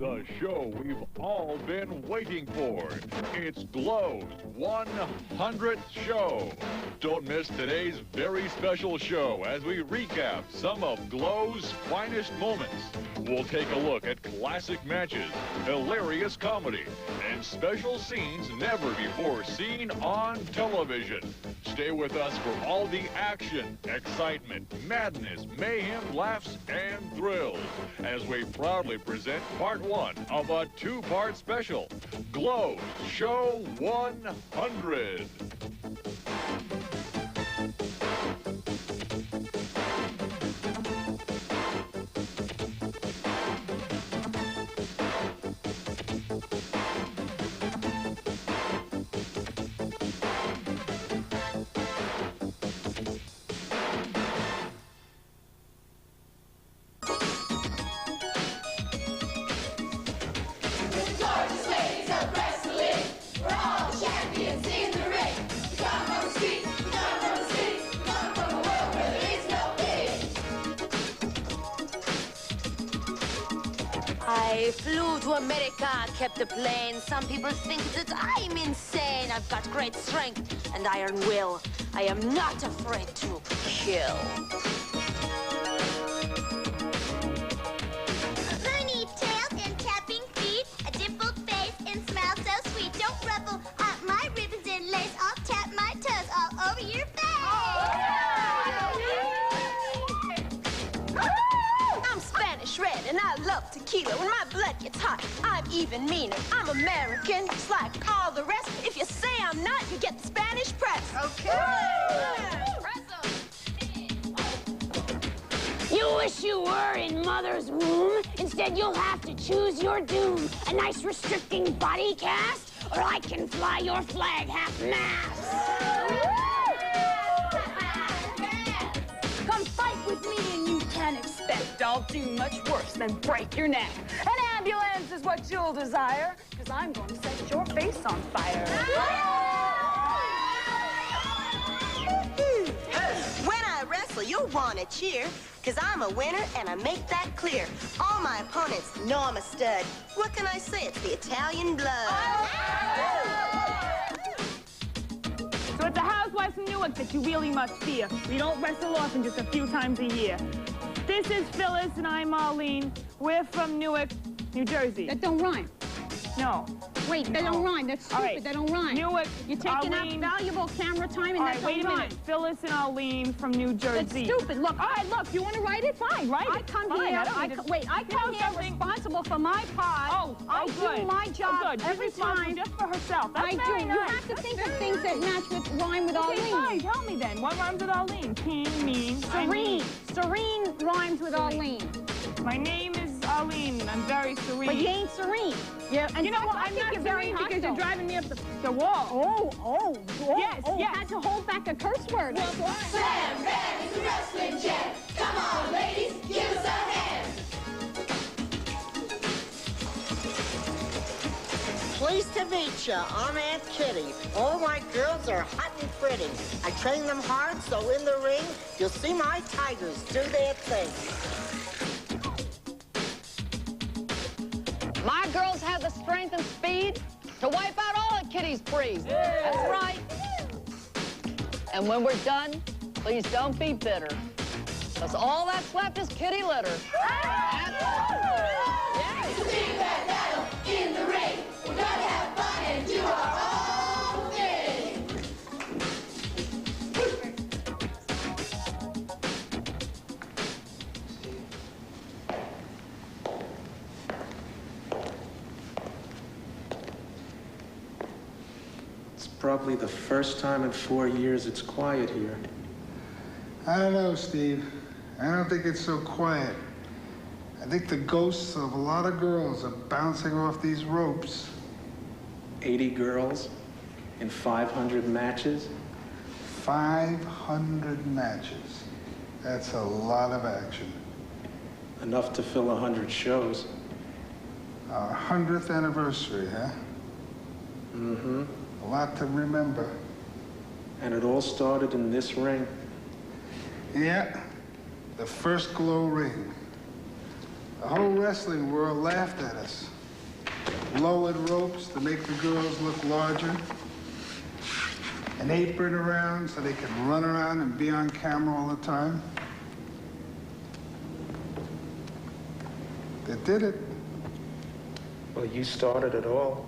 the show we've all been waiting for. It's Glow's 100th show. Don't miss today's very special show as we recap some of Glow's finest moments. We'll take a look at classic matches, hilarious comedy, and special scenes never before seen on television. Stay with us for all the action, excitement, madness, mayhem, laughs, and thrills as we proudly present part one of a two-part special, Glow's Show 100. I flew to America, kept the plane. Some people think that I'm insane. I've got great strength and iron will. I am not afraid to kill. Loony tails and tapping feet, a dimpled face and smile so sweet. Don't ruffle up my ribbons and lace. I'll tap my toes all over your face. I'm Spanish red and I love tequila. When my blood gets hot, I'm even meaner. I'm American, just like all the rest. If you say I'm not, you get the Spanish press. Okay. You wish you were in mother's womb. Instead, you'll have to choose your doom. A nice restricting body cast, or I can fly your flag half-mast. Come fight with me and you can expect I'll do much worse than break your neck. An ambulance is what you'll desire, because I'm going to set your face on fire. When I wrestle, you'll want to cheer, because I'm a winner and I make that clear. All my opponents know I'm a stud. What can I say? It's the Italian blood. So it's the housewives from Newark that you really must fear. We don't wrestle often, just a few times a year. This is Phyllis and I'm Arlene. We're from Newark, New Jersey. That don't rhyme. No. Wait, that don't rhyme. That's stupid. Right. That don't rhyme. Newark, You're taking Arlene. up valuable camera time and All that right, don't wait a rhyme. minute. Phyllis and Arlene from New Jersey. That's stupid. Look, All right, look, you want to write it? Fine, write it. I come Fine, here. I don't need to- I come here something. responsible for my part. I good. do my job Oh, good. every She's responsible time. just for herself. That's I do. very You nice. have to That's think of very things that match with rhyme with Okay, Arlene. fine. Tell me then. What rhymes with Arlene? Keen, mean. Serene. Serene rhymes with Arlene. My name is Arlene. I'm very serene. But you ain't serene. Yeah, and You know what? I I'm think not you're very serene because hostile. you're driving me up the wall. Oh. Yes, You yes. had to hold back a curse word. Slam bam is a wrestling jam. Come on, ladies, give us a hand. Pleased to meet you. I'm Aunt Kitty. All my girls are hot and pretty. I train them hard, so in the ring, you'll see my tigers do their thing. My girls have the strength and speed to wipe out all the Kitty's breeds. That's right. And when we're done, please don't be bitter, because all that's left is kitty litter. Big bad battle in the ring. We're gonna have fun and do our own thing. It's probably the first time in 4 years it's quiet here. I don't know, Steve. I don't think it's so quiet. I think the ghosts of a lot of girls are bouncing off these ropes. 80 girls in 500 matches? 500 matches. That's a lot of action. Enough to fill 100 shows. Our 100th anniversary, huh? Mm-hmm. A lot to remember. And it all started in this ring. Yeah, the first Glow ring. The whole wrestling world laughed at us. Lowered ropes to make the girls look larger. An apron around so they could run around and be on camera all the time. They did it. Well, you started it all.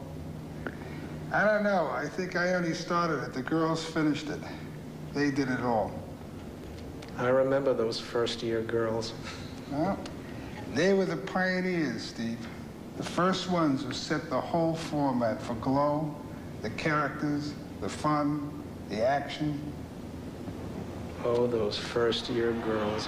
I don't know. I think I only started it. The girls finished it. They did it all. I remember those first-year girls. Well, they were the pioneers, Steve. The first ones who set the whole format for Glow, the characters, the fun, the action. Oh, those first-year girls.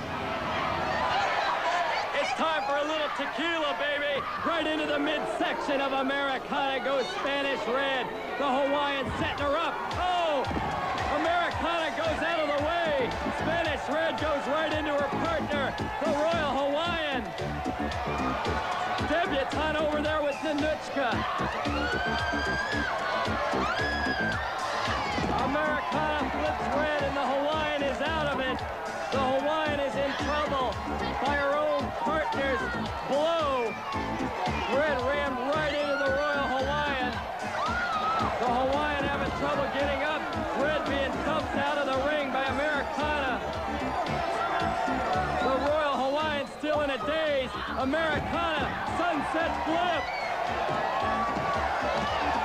It's time for a little tequila, baby. Right into the midsection of Americana goes Spanish Red. The Hawaiian setting her up. Oh! Americana goes out of the way. Spanish Red goes right into her partner, the Royal Hawaiian. Debutante over there with Nanuchka. Americana flips Red and the Hawaiian is out of it. The Hawaiian is in trouble by her own partner's blow. Red rammed right into the Royal Hawaiian. The Hawaiian having trouble getting up. Red being dumped out of the ring by Americana. The Royal Hawaiian still in a daze. Americana, sunset flip.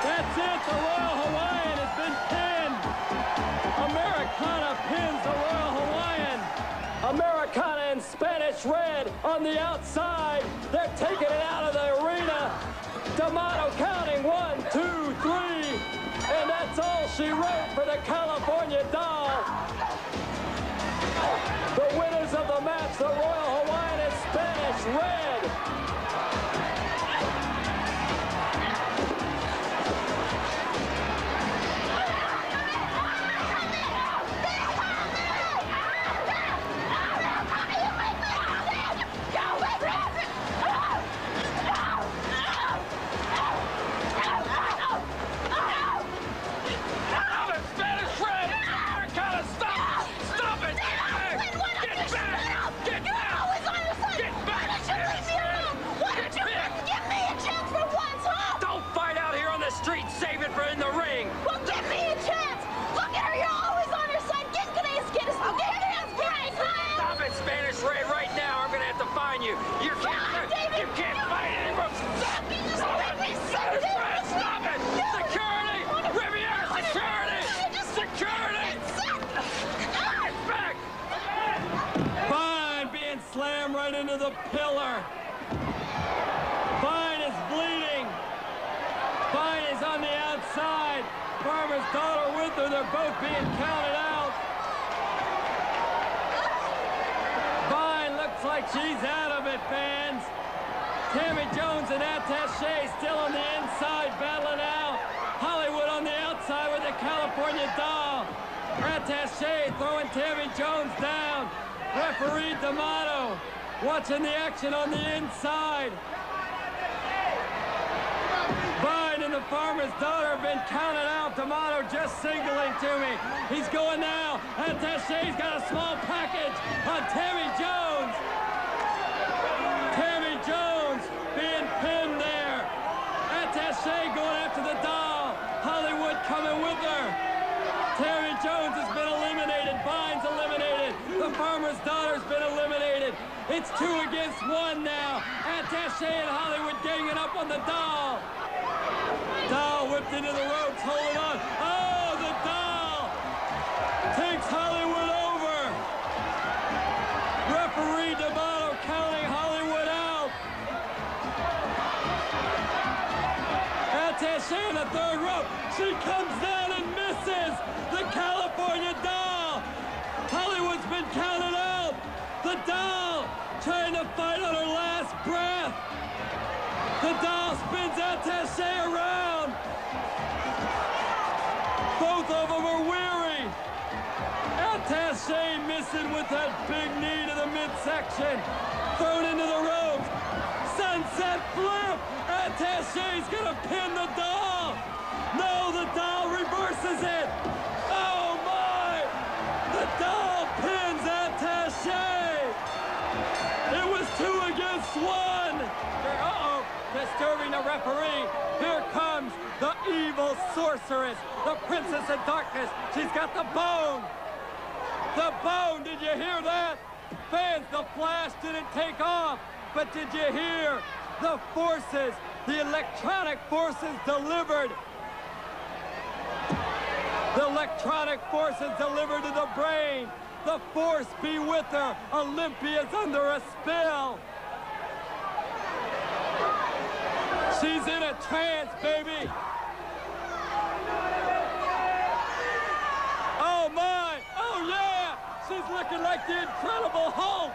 That's it, the Royal Hawaiian has been pinned. Americana pins the Royal Hawaiian. Americana and Spanish Red on the outside. They're taking it out of the arena. D'Amato counting 1, 2, 3. And that's all she wrote for the California Doll. The winners of the match, the Royal Hawaiian and Spanish Red. Save it for in the ring. Well, give me a chance. Look at her. You're always on her side. Get us. Get her hands. Stop it, Spanish Red. Right now, I'm going to have to find you. You can't fight anymore. Stop it. Spanish Red, stop it. Security. Riviera, security. Security. Get back. Fine being slammed right into the pillar. Fine is bleeding. Fine is on the outside. Farmer's daughter with her. They're both being counted out. Fine looks like she's out of it, fans. Tammy Jones and Attaché still on the inside battling out. Hollywood on the outside with the California Doll. Attaché throwing Tammy Jones down. Referee D'Amato watching the action on the inside. Vine and the Farmer's daughter have been counted out. D'Amato just signaling to me. He's going now. Attaché's got a small package on Tammy Jones. Tammy Jones being pinned there. Attaché going after the doll. Hollywood coming with her. Tammy Jones has been eliminated. Vine's eliminated. The Farmer's daughter's been eliminated. It's 2 against 1 now. Attaché and Hollywood ganging up on the doll. Doll whipped into the ropes, holding on. Oh, the doll takes Hollywood over. Referee D'Amato counting Hollywood out. Attaché in the 3rd rope. She comes down and misses the California Doll. Hollywood's been counted out. The doll trying to fight on her last breath. The doll spins Attaché around. Both of them are weary. Attaché missing with that big knee to the midsection. Thrown into the ropes. Sunset flip. Attaché's gonna pin the doll. No, the doll reverses it. Oh my! The doll pins Attaché. It was 2 against 1. disturbing the referee. Here comes the evil sorceress, the Princess of Darkness. She's got the bone. The bone, did you hear that? Fans, the flash didn't take off, but did you hear the forces, the electronic forces delivered? The electronic forces delivered to the brain. The force be with her. Olympia's under a spell. She's in a trance, baby. Oh, my. Oh, yeah. She's looking like the Incredible Hulk.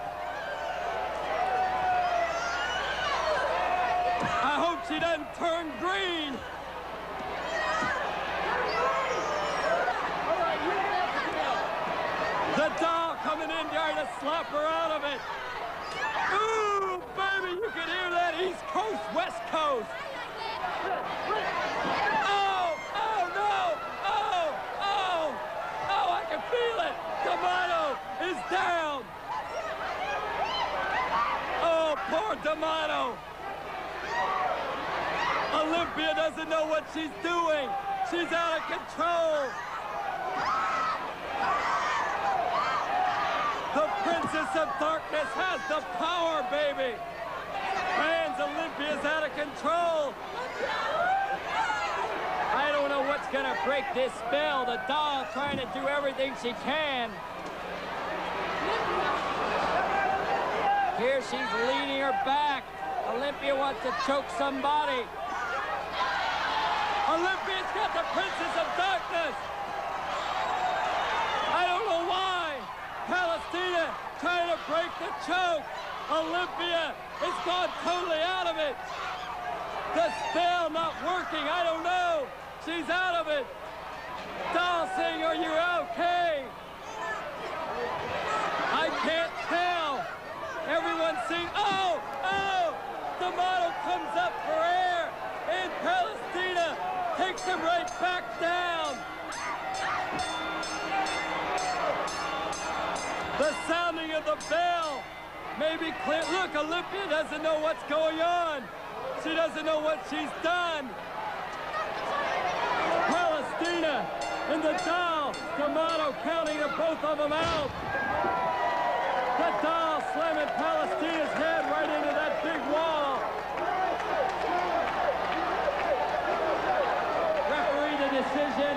I hope she doesn't turn green. The doll coming in trying to slap her out of it. Ooh, baby, you can hear that. East Coast, West Coast. Oh, oh, no. Oh, oh, oh, I can feel it. D'Amato is down. Oh, poor D'Amato. Olympia doesn't know what she's doing. She's out of control. The Princess of Darkness has the power, baby. Fans, Olympia's out of control. I don't know what's gonna break this spell. The doll trying to do everything she can. Here she's leaning her back. Olympia wants to choke somebody. Olympia's got the Princess of Darkness. I don't know why. Palestina trying to break the choke. Olympia is gone totally out of it. The spell not working. I don't know. She's out of it. Doll saying, are you okay? I can't tell. Everyone's saying, oh, oh. D'Amato comes up for air. And Palestina takes him right back down. The sounding of the bell may be clear. Look, Olympia doesn't know what's going on. She doesn't know what she's done. Palestina and the doll. D'Amato counting the both of them out. The doll slamming Palestina's head right into that big wall. Referee the decision.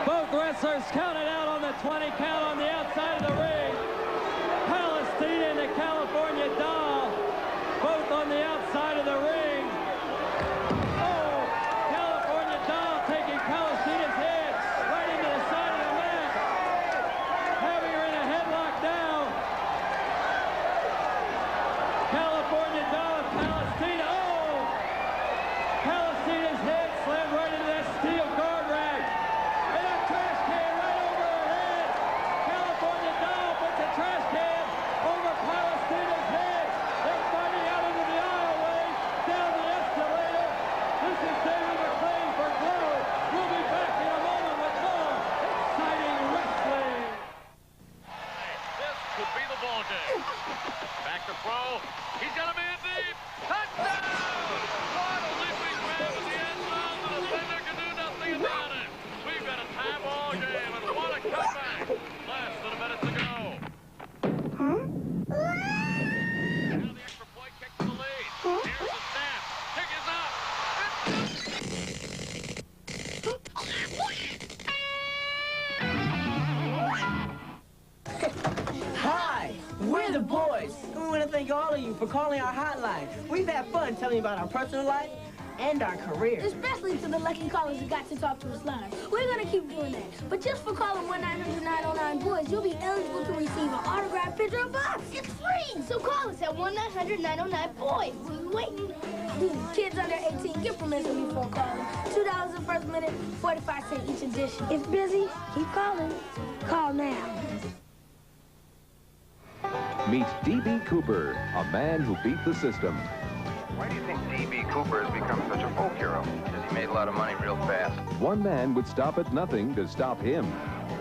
Both wrestlers counted out on the 20 count on the outside of the ring. Palestina and the California doll, both on the outside of the ring. Oh, California doll taking Palestina's head right into the side of the mat, having her in a headlock now. California doll and Palestina. Oh, Palestina's head slammed right into that steel guard rack. Back to throw. He's got a man deep. Touchdown! What a leaping grab in the end zone. The defender can do nothing about it. We've got a tie ball game, and what a comeback. Less than a minute to go. Now the extra point kick to the lead. Here's the snap. Kick is up. Hi, we're the boys. We want to thank all of you for calling our hotline. We've had fun telling you about our personal life and our career. Especially to the lucky callers who got to talk to us live. We're going to keep doing that. But just for calling 1-900-909-BOYS, you'll be eligible to receive an autographed picture of us. It's free. So call us at 1-900-909-BOYS. What are you waiting? Kids under 18 get permission before calling. $2 the first minute, 45 cents each edition. If busy, keep calling. Call now. Meet D.B. Cooper, a man who beat the system. Why do you think D.B. Cooper has become such a folk hero? Because he made a lot of money real fast. One man would stop at nothing to stop him.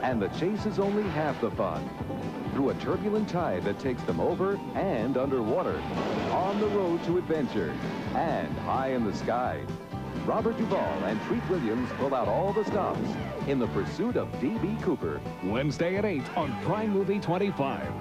And the chase is only half the fun. through a turbulent tide that takes them over and underwater, on the road to adventure, and high in the sky. Robert Duvall and Treat Williams pull out all the stops in the pursuit of D.B. Cooper. Wednesday at 8 on Prime Movie 25.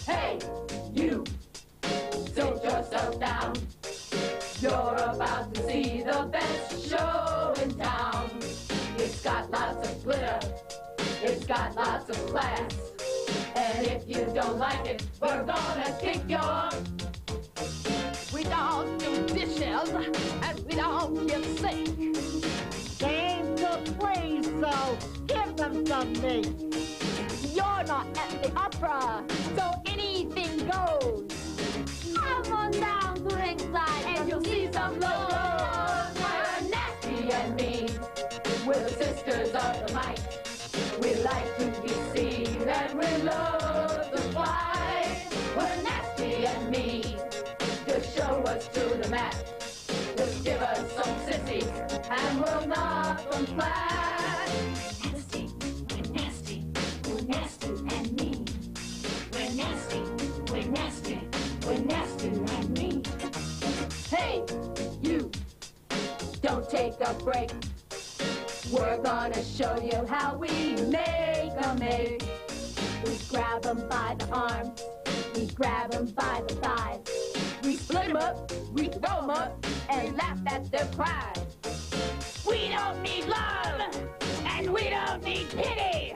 Hey, you! Sit yourself down. You're about to see the best show in town. It's got lots of glitter. It's got lots of class. And if you don't like it, we're gonna kick your... We don't do dishes, and we don't get sick. Games to play, so give them some meat. You're not at the opera, so anything goes. Come on down to ringside And you'll see some locals. We're nasty and mean. We're the sisters of the mic. We like to be seen and we love to fight. We're nasty and mean. Just show us to the mat. Just give us some sissies and we'll knock them flat. We're nasty, we're nasty and mean. We're nasty, we're nasty, we're nasty and mean. Hey, you, don't take a break. We're gonna show you how we make a make. We grab them by the arms, we grab them by the thighs. We split them up, we throw them up, and laugh at their pride. We don't need love, and we don't need pity.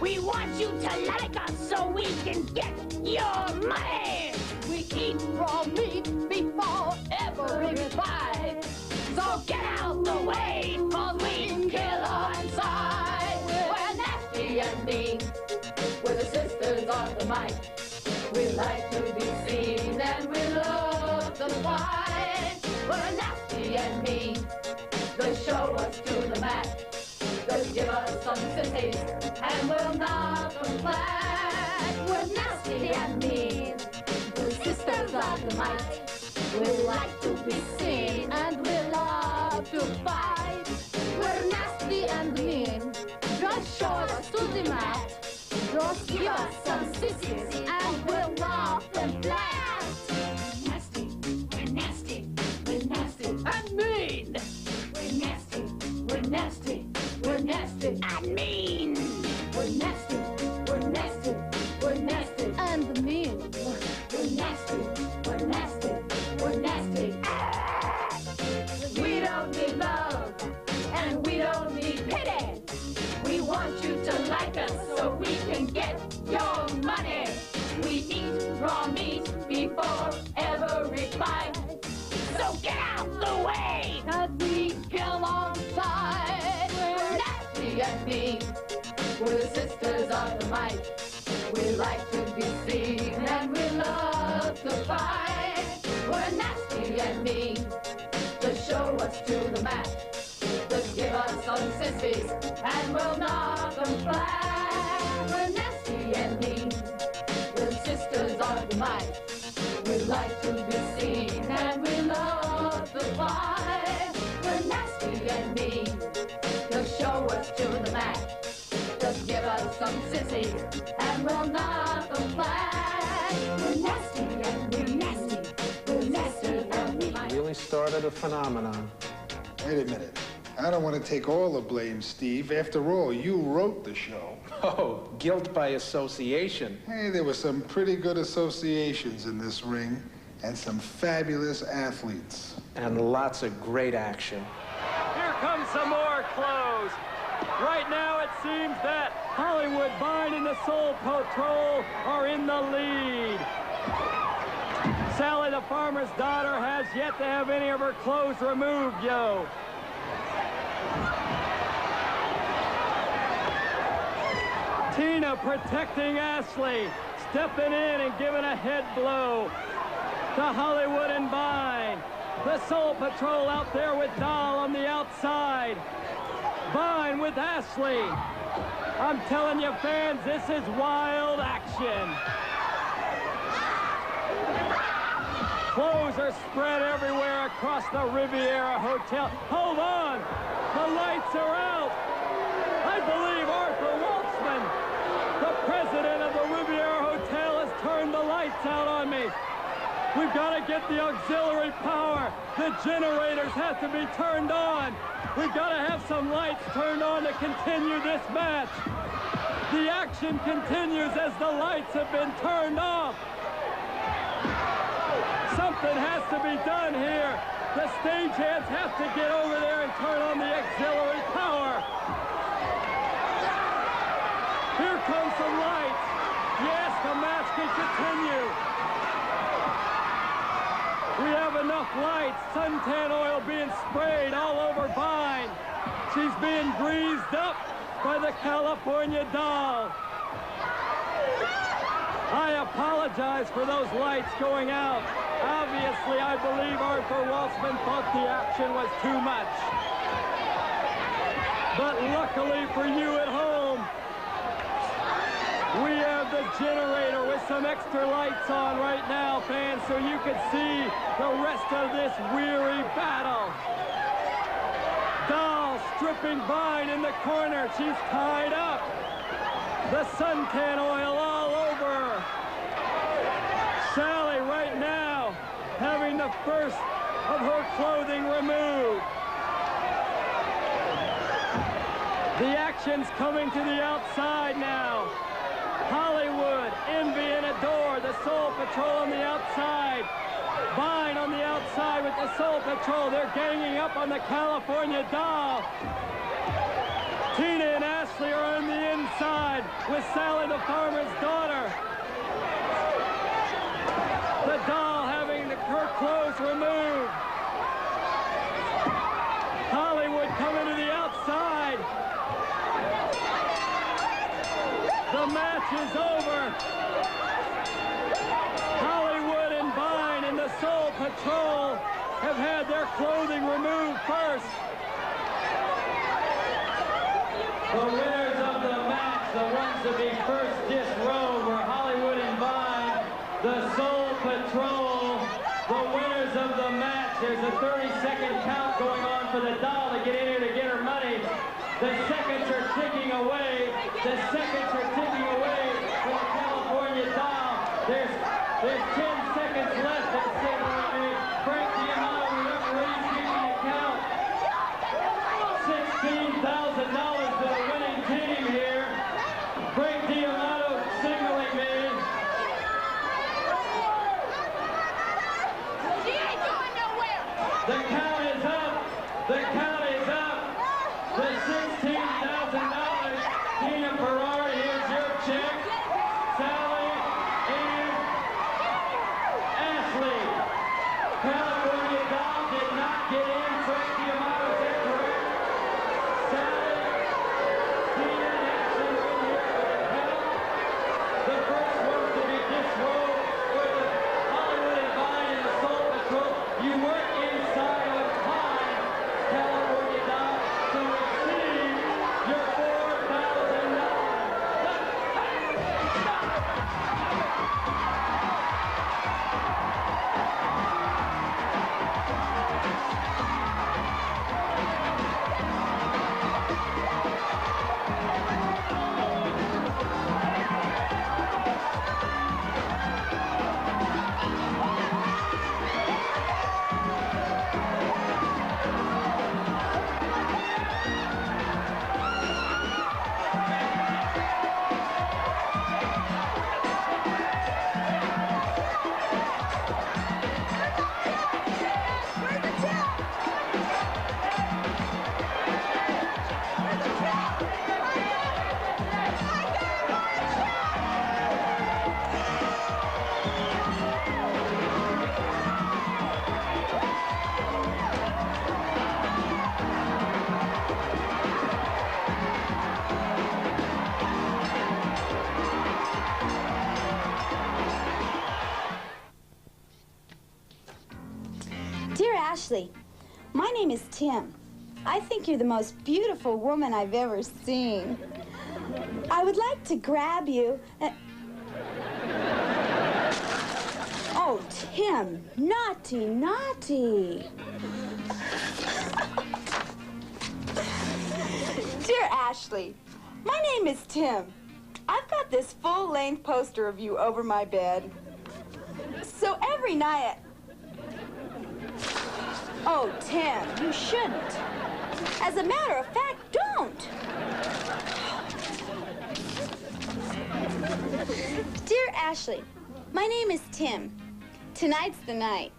We want you to like us so we can get your money. We eat raw meat before every bite. So get out the way, cause we can kill on sight. We're nasty and mean. We're the sisters of the mic. We like to be seen and we love to fight. We're nasty and mean. Just show us to the mat. Just give us some sissies and we'll knock them flat. We're nasty and mean. We're sisters of the mic. We like to be seen and we love to fight. We're nasty and mean. Just show us to the mat. Just give us some sissies and we'll knock them flat. We're nasty, we're nasty and mean. We're nasty, we're nasty, we're nasty and mean. We're nasty, we're nasty, we're nasty and mean. We're nasty, we're nasty, we're nasty. We don't need love and we don't need pity. We want you to like us so we can get your money. We eat raw meat before every bite. So get out the way, cause we kill on sight. We're nasty and mean. We're the sisters of the mic. We like to be seen and we love to fight. We're nasty and mean. Just show us to the mat. Just give us some sissies and we'll knock them flat. We're nasty and mean. We're the sisters of the mic. We like to be seen and we love to fight. We're nasty and mean. Just show us to the mat. Just give us some sissies and we'll knock them flat. We're nasty and we're nasty. We're nasty and mean. Really started a phenomenon. Wait a minute. I don't want to take all the blame, Steve. After all, you wrote the show. Oh, guilt by association. Hey, there were some pretty good associations in this ring, and some fabulous athletes. And lots of great action. Here comes some more clothes. Right now it seems that Hollywood Vine and the Soul Patrol are in the lead. Sally the farmer's daughter has yet to have any of her clothes removed, yo. Tina protecting Ashley, stepping in and giving a head blow to Hollywood and Vine. The Soul Patrol out there with Doll on the outside. Vine with Ashley. I'm telling you, fans, this is wild action. Clothes are spread everywhere across the Riviera Hotel. Hold on, the lights are out. I believe Arthur Waltzman, the president of the Riviera Hotel, has turned the lights out on me. We've got to get the auxiliary power. The generators have to be turned on. We've got to have some lights turned on to continue this match. The action continues as the lights have been turned off. Something has to be done here. The stagehands have to get over there and turn on the auxiliary power. Here comes some lights. Yes, the match can continue. We have enough lights. Suntan oil being sprayed all over Vine. She's being greased up by the California Doll. I apologize for those lights going out. Obviously, I believe Arthur Waltzman thought the action was too much. But luckily for you at home, we have the generator with some extra lights on right now, fans, so you can see the rest of this weary battle. Doll stripping Vine in the corner. She's tied up. The suntan oil all over her. Sally right now having the first of her clothing removed. The action's coming to the outside now. Hollywood, Envy, and Adore, the Soul Patrol on the outside. Vine on the outside with the Soul Patrol. They're ganging up on the California Doll. Tina and Ashley are on the inside with Sally the Farmer's Daughter. The Doll having her clothes removed. Hollywood coming to the outside. The match is over. Hollywood and Vine and the Soul Patrol have had their clothing removed first. The winners of the match, the ones to be first disrobed, were Hollywood and Vine, the Soul Patrol. The winners of the match, there's a 30-second count going on for the Doll to get in here to get her money. The seconds are ticking away. The seconds are ticking away for the California Doll. There's 10 seconds left at Saturday. Frank D'Amato, the referee, keeping the count. $16,000 to the winning team here. Frank D'Amato signaling me. She ain't going nowhere. The count is up. The count is up. The $16,000. Tina Ferrari, here's your check. Sally and Ashley. California Doll did not get in. Frank D'Amato said correct. Sally, Tina, and Ashley are in here for the count. The first ones to be disrobed were the Hollywood and Vine and the Soul Patrol. You weren't inside on time, California Doll, to receive your $4,000. Dear Ashley, my name is Tim. I think you're the most beautiful woman I've ever seen. I would like to grab you. Oh, Tim, naughty, naughty. Dear Ashley, my name is Tim. I've got this full-length poster of you over my bed. So every night... Oh, Tim, you shouldn't. As a matter of fact, don't. Dear Ashley, my name is Tim. Tonight's the night.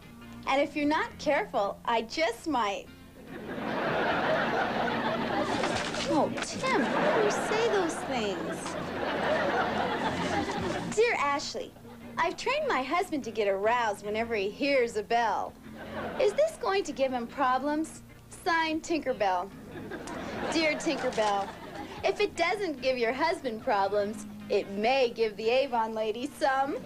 And if you're not careful, I just might. Oh, Tim, how do you say those things? Dear Ashley, I've trained my husband to get aroused whenever he hears a bell. Is this going to give him problems? Signed, Tinkerbell. Dear Tinkerbell, if it doesn't give your husband problems, it may give the Avon lady some.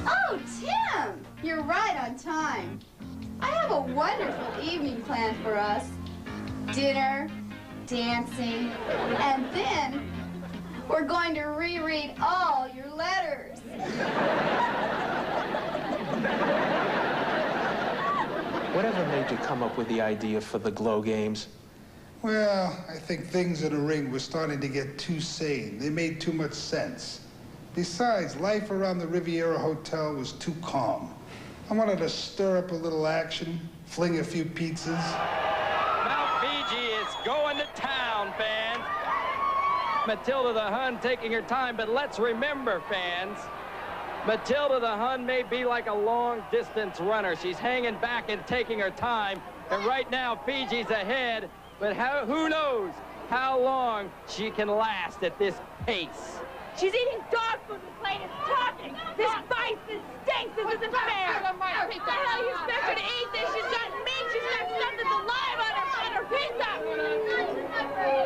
Oh, Tim! You're right on time. I have a wonderful evening planned for us. Dinner, dancing, and then we're going to reread all your letters. Whatever made you come up with the idea for the Glow Games? Well, I think things in the ring were starting to get too sane. They made too much sense. Besides, life around the Riviera Hotel was too calm. I wanted to stir up a little action, fling a few pizzas. Mount Fiji is going to town, fans. Matilda the Hun taking her time, but let's remember, fans, Matilda the Hun may be like a long-distance runner. She's hanging back and taking her time, and right now Fiji's ahead, but who knows how long she can last at this pace. She's eating dog food. The plate is talking. This spice, this stinks. This isn't fair. What the hell you expect her to eat this? She's got meat. She's got stuff that's alive on her pizza.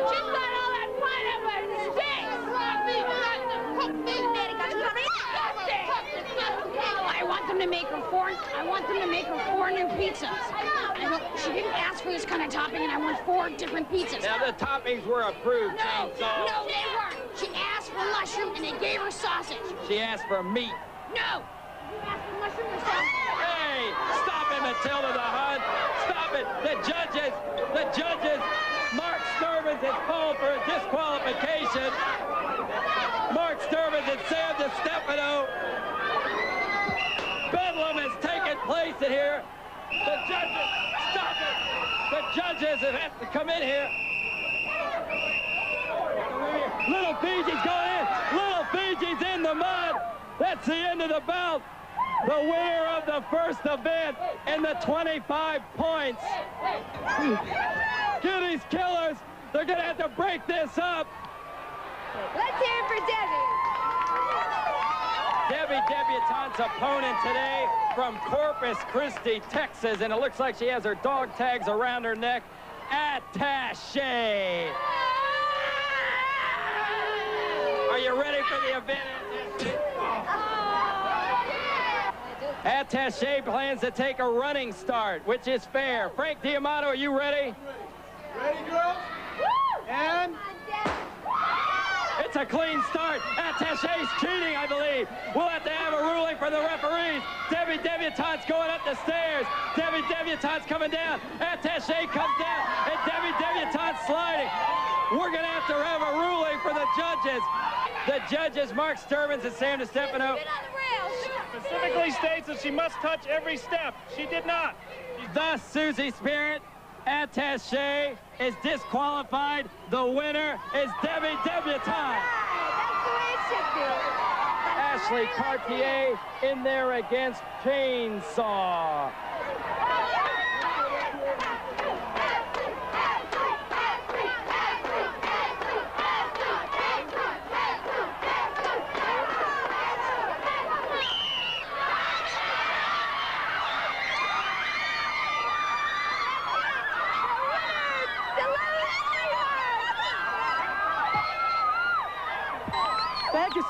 She's got all that pineapple. It stinks. I want them to make her four. I want them to make her 4 new pizzas. She didn't ask for this kind of topping, and I want 4 different pizzas. Now the toppings were approved, Chainsaw. No, they weren't. She asked for mushroom, and they gave her sausage. She asked for meat. No. You asked for mushroom or sausage? Hey, stop it, Matilda the Hun. Stop it. The judges. Mark Sturvins has called for a disqualification. Mark Sturvins and Sam DiStefano. Bedlam has taken place in here. The judges, stop it. The judges have to come in here. Little Fiji's going in. Little Fiji's in the mud. That's the end of the bout. The winner of the first event and the 25 points. Kitty's Killers. They're going to have to break this up. Let's hear it for Debbie. Debbie Debutante's opponent today from Corpus Christi, Texas, and it looks like she has her dog tags around her neck. Attaché. Are you ready for the event? Attaché plans to take a running start, which is fair. Frank D'Amato, are you ready? Ready, girls? And... It's a clean start. Attaché's cheating, I believe. We'll have to have a ruling for the referees. Debbie Debutante's going up the stairs. Debbie Debutante's coming down. Attaché comes down, and Debbie Debutante's sliding. We're going to have a ruling for the judges. The judges, Mark Sturvins and Sam DiStefano. Specifically states that she must touch every step. She did not. Thus, Susie Spirit, Attaché is disqualified. The winner is Debbie Debutante. That's the way it should be. Ashley Cartier in there against Chainsaw.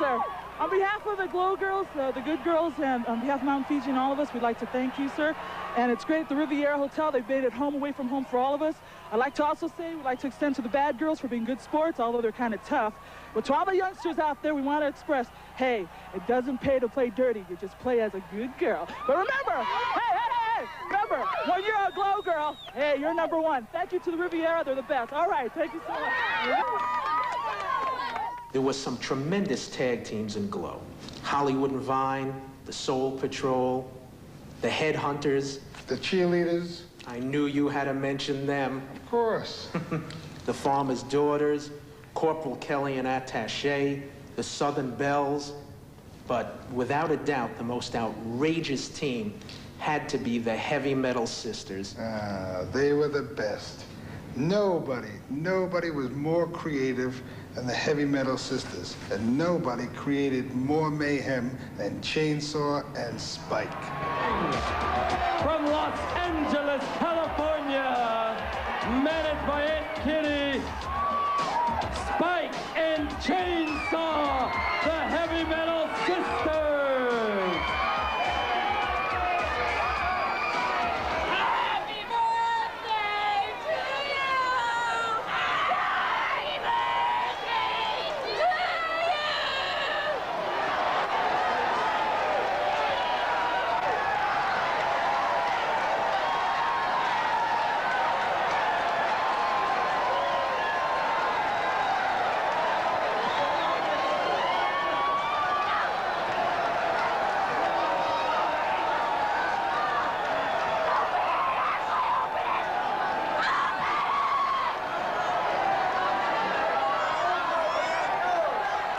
sir. On behalf of the Glow Girls, the Good Girls, and on behalf of Mount Fiji and all of us, we'd like to thank you, sir. And it's great at the Riviera Hotel. They've made it home away from home for all of us. I'd like to also say we'd like to extend to the bad girls for being good sports, although they're kind of tough. But to all the youngsters out there, we want to express, hey, it doesn't pay to play dirty. You just play as a good girl. But remember, hey, remember, when you're a Glow Girl, hey, you're number one. Thank you to the Riviera. They're the best. All right, thank you so much. There was some tremendous tag teams in Glow. Hollywood and Vine, the Soul Patrol, the Headhunters. The Cheerleaders. I knew you had to mention them. Of course. The Farmer's Daughters, Corporal Kelly and Attaché, the Southern Bells. But without a doubt, the most outrageous team had to be the Heavy Metal Sisters. They were the best. Nobody was more creative than the Heavy Metal Sisters, and nobody created more mayhem than Chainsaw and Spike. From Los Angeles, California, managed by Aunt Kitty, Spike and Chainsaw, the Heavy Metal Sisters. Happy birthday to you! Happy birthday to you!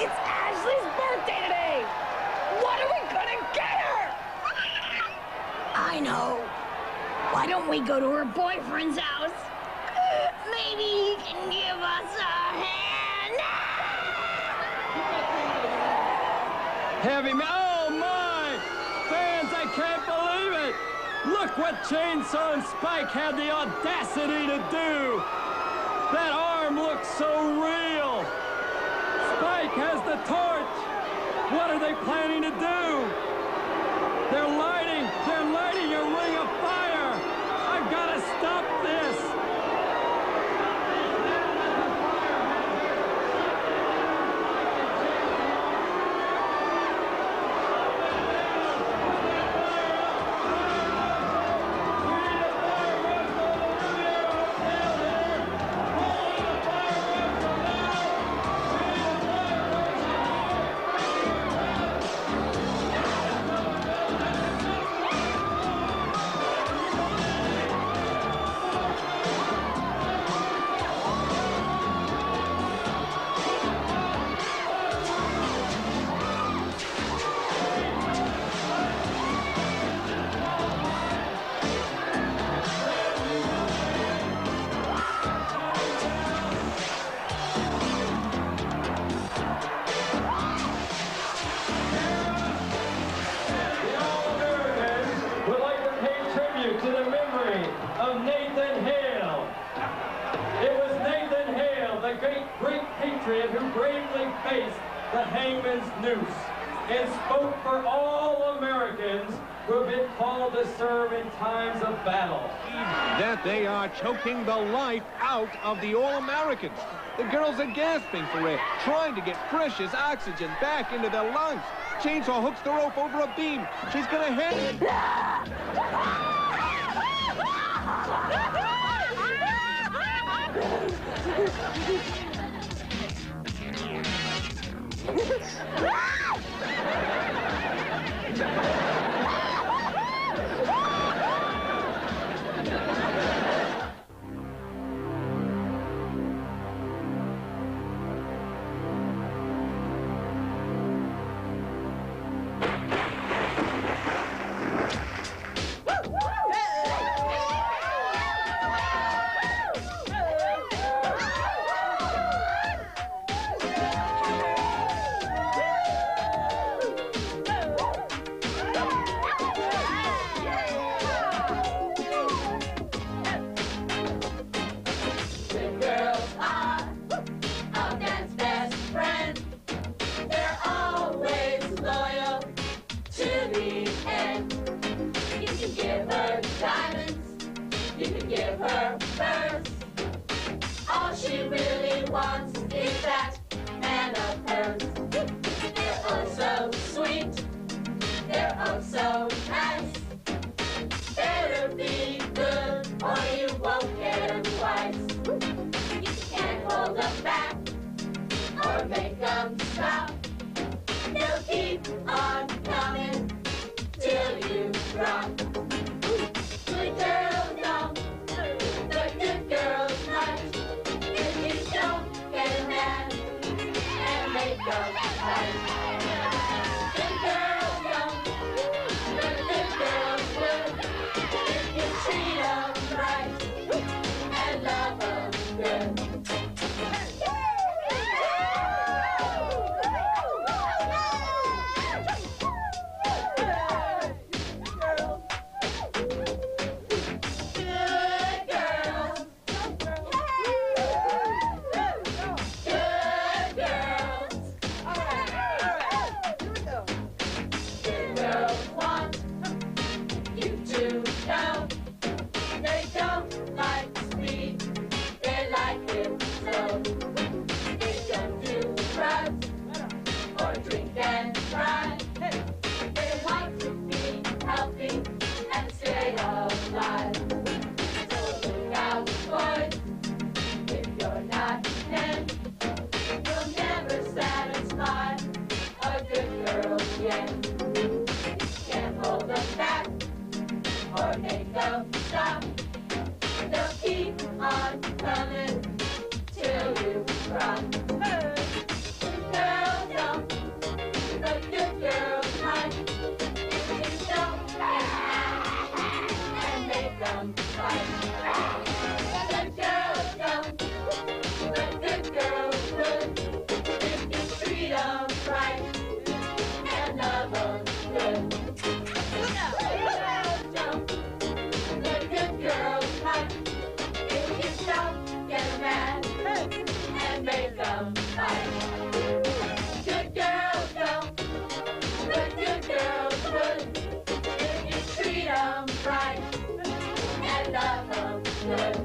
It's Ashley's birthday today! What are we gonna get her? I know. Why don't we go to her boyfriend's house? Maybe he can give us a hand. Heavy Metal, oh my! Fans, I can't believe it! Look what Chainsaw and Spike had the audacity to do! That arm looks so real! Spike has the torch! What are they planning to do? They're lighting a ring of fire! I've got to stop this! Would like to pay tribute to the memory of Nathan Hale. It was Nathan Hale, the great patriot who bravely faced the hangman's noose and spoke for all Americans who have been called to serve in times of battle. That they are choking the life out of the All-Americans. The girls are gasping for air, trying to get precious oxygen back into their lungs. Chainsaw hooks the rope over a beam. She's gonna hit. can give her hers. All she really wants is that man of hers. They're oh so sweet, they're oh so nice. Better be good or you won't get them twice. You can't hold them back or make them stop. They'll keep on coming till you drop. Good girls don't, the good girls might. If you don't get mad and make them fight. Good girls don't, the good girls would. If you treat them right and love them good. Stop. They'll keep on coming till you drop. Good girls don't, the good girls might. If you don't get mad and make them fight. Good girls don't, the good girls would. If you treat them right and love them good. Make them fight. Good girls don't, the good girls would. If you treat them right and love them good.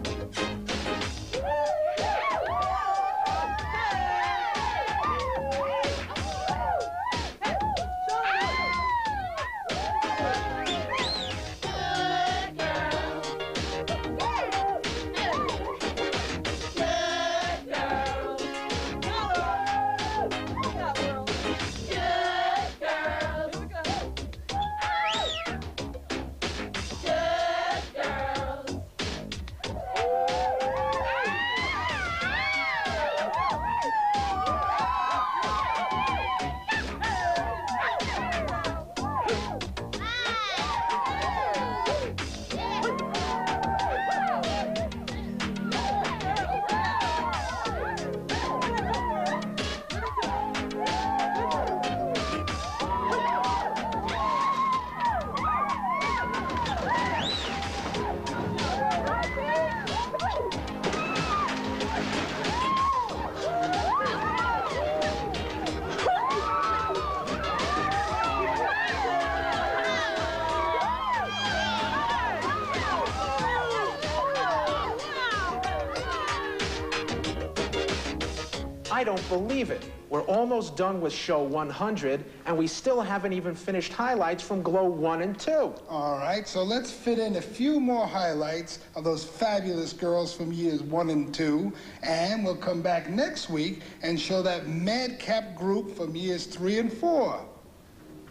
I don't believe it. We're almost done with show 100, and we still haven't even finished highlights from Glow 1 and 2. All right, so let's fit in a few more highlights of those fabulous girls from years 1 and 2, and we'll come back next week and show that madcap group from years 3 and 4.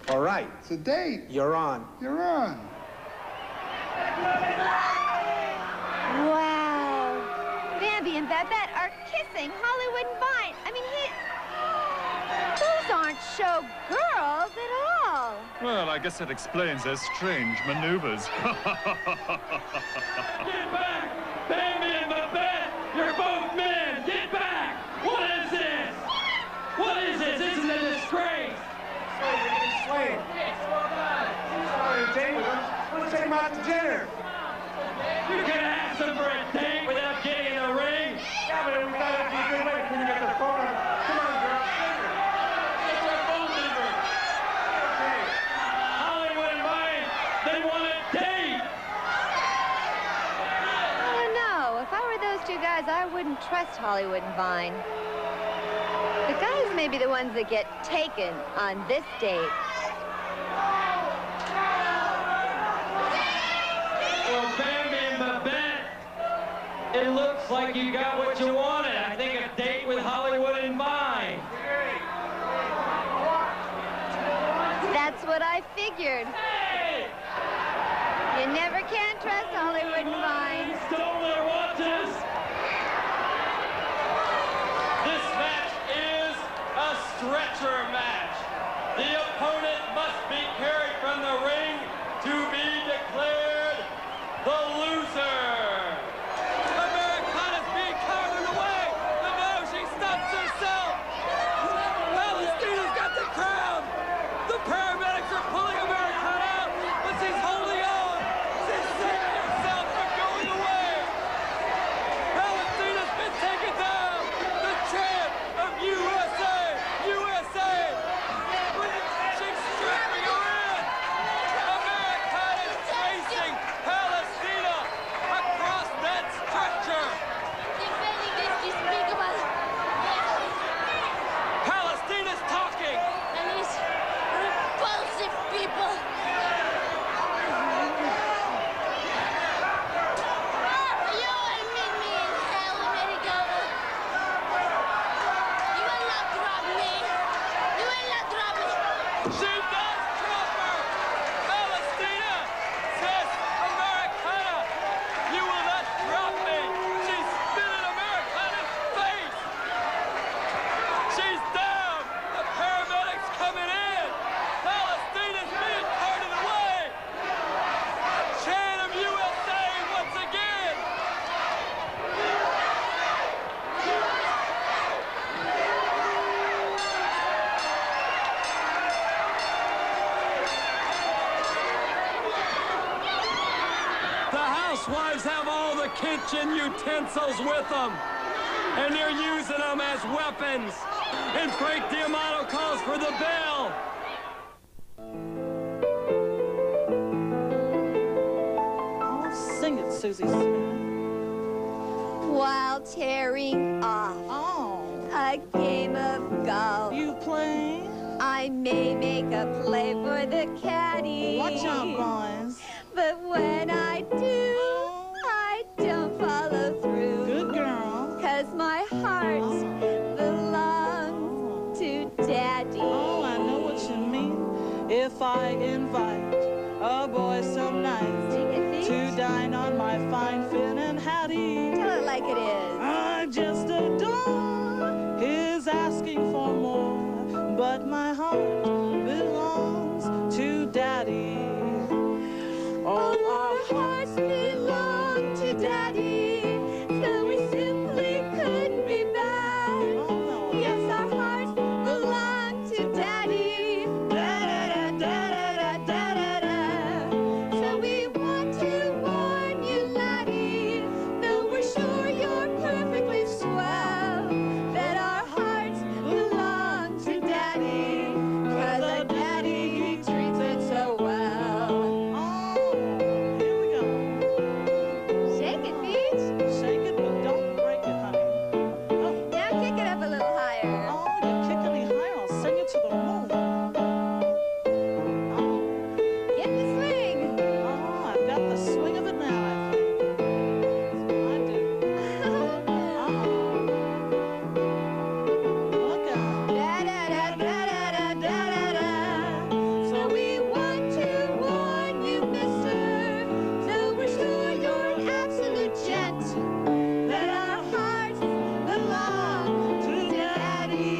All right. It's a date. You're on. You're on. Wow. Bambi and Babette are kissing Hollywood and Vine. I mean, those aren't show girls at all. Well, I guess that explains their strange maneuvers. Get back! Bambi and Babette! You're both men! Get back! What is this? What is this? This is a disgrace! Swain. Sorry, Jane. Let's take him out to dinner. You can ask them for a date without getting in the ring? Yeah, but we thought it'd be a good way for you to get their phone number. Come on, girl. What's their phone number? Okay. Hollywood and Vine, they want a date! trust Hollywood and Vine. The guys may be the ones that get taken on this date. Well, Bambi and Babette, it looks like you got what you wanted. I think a date with Hollywood and Vine. That's what I figured. Hey! You never can trust Hollywood and Vine. Stole their watches. This match is a stretcher match. The opponent must be carried from the ring to be declared the loser. Americana's being carried away. But no, she stops herself. Palestina's got the crown. The paramedics are pulling Americana out, but she's holding on. She's saving herself from going away. Palestina's been taken down. The champ of USA. USA. She's strapping her in. Americana's chasing Palestina across that stretcher. Defending this despicable. Palestina's talking. And these repulsive people. You will meet me in hell, America. You will not drop me. You will not drop me. She does drop her. Palestina says, Americana, you will not drop me. She's spitting Americana's face. She's down. The paramedics coming in. Palestina's being carted away. Chant of USA once again. The housewives have all the kitchen utensils with them, and they're using them as weapons. And Frank D'Amato calls for the bell. Oh, sing it, Susie Smith. While tearing off a game of golf. You play? I may make a play for the caddy. Watch out, boys. But when I do, I don't follow through. Good girl. 'Cause my heart belongs to Daddy. Oh, I know what you mean. If I invite a boy some night to dine on my fine Finn and Hattie. Tell it like it is. I just adore his asking for more, but my heart belongs to Daddy. All our hearts belong to Daddy, so we simply couldn't be bad. Yes, our hearts belong to Daddy. Da-da-da-da-da-da-da-da. So we want to warn you, laddie, though we're sure you're perfectly swell, that our hearts belong to Daddy, 'cause our Daddy, he treats it so well. Shake it, Peach. Shake it, but don't break it, honey. Now kick it up a little higher. Oh, you kick any higher, I'll sing it to the moon. Get the swing. Oh, I've got the swing of it now, I think. I do. Look out. Da-da-da-da-da-da-da-da. So we want to warn you, mister, so we're sure you're an absolute gent, that our hearts belong to Daddy,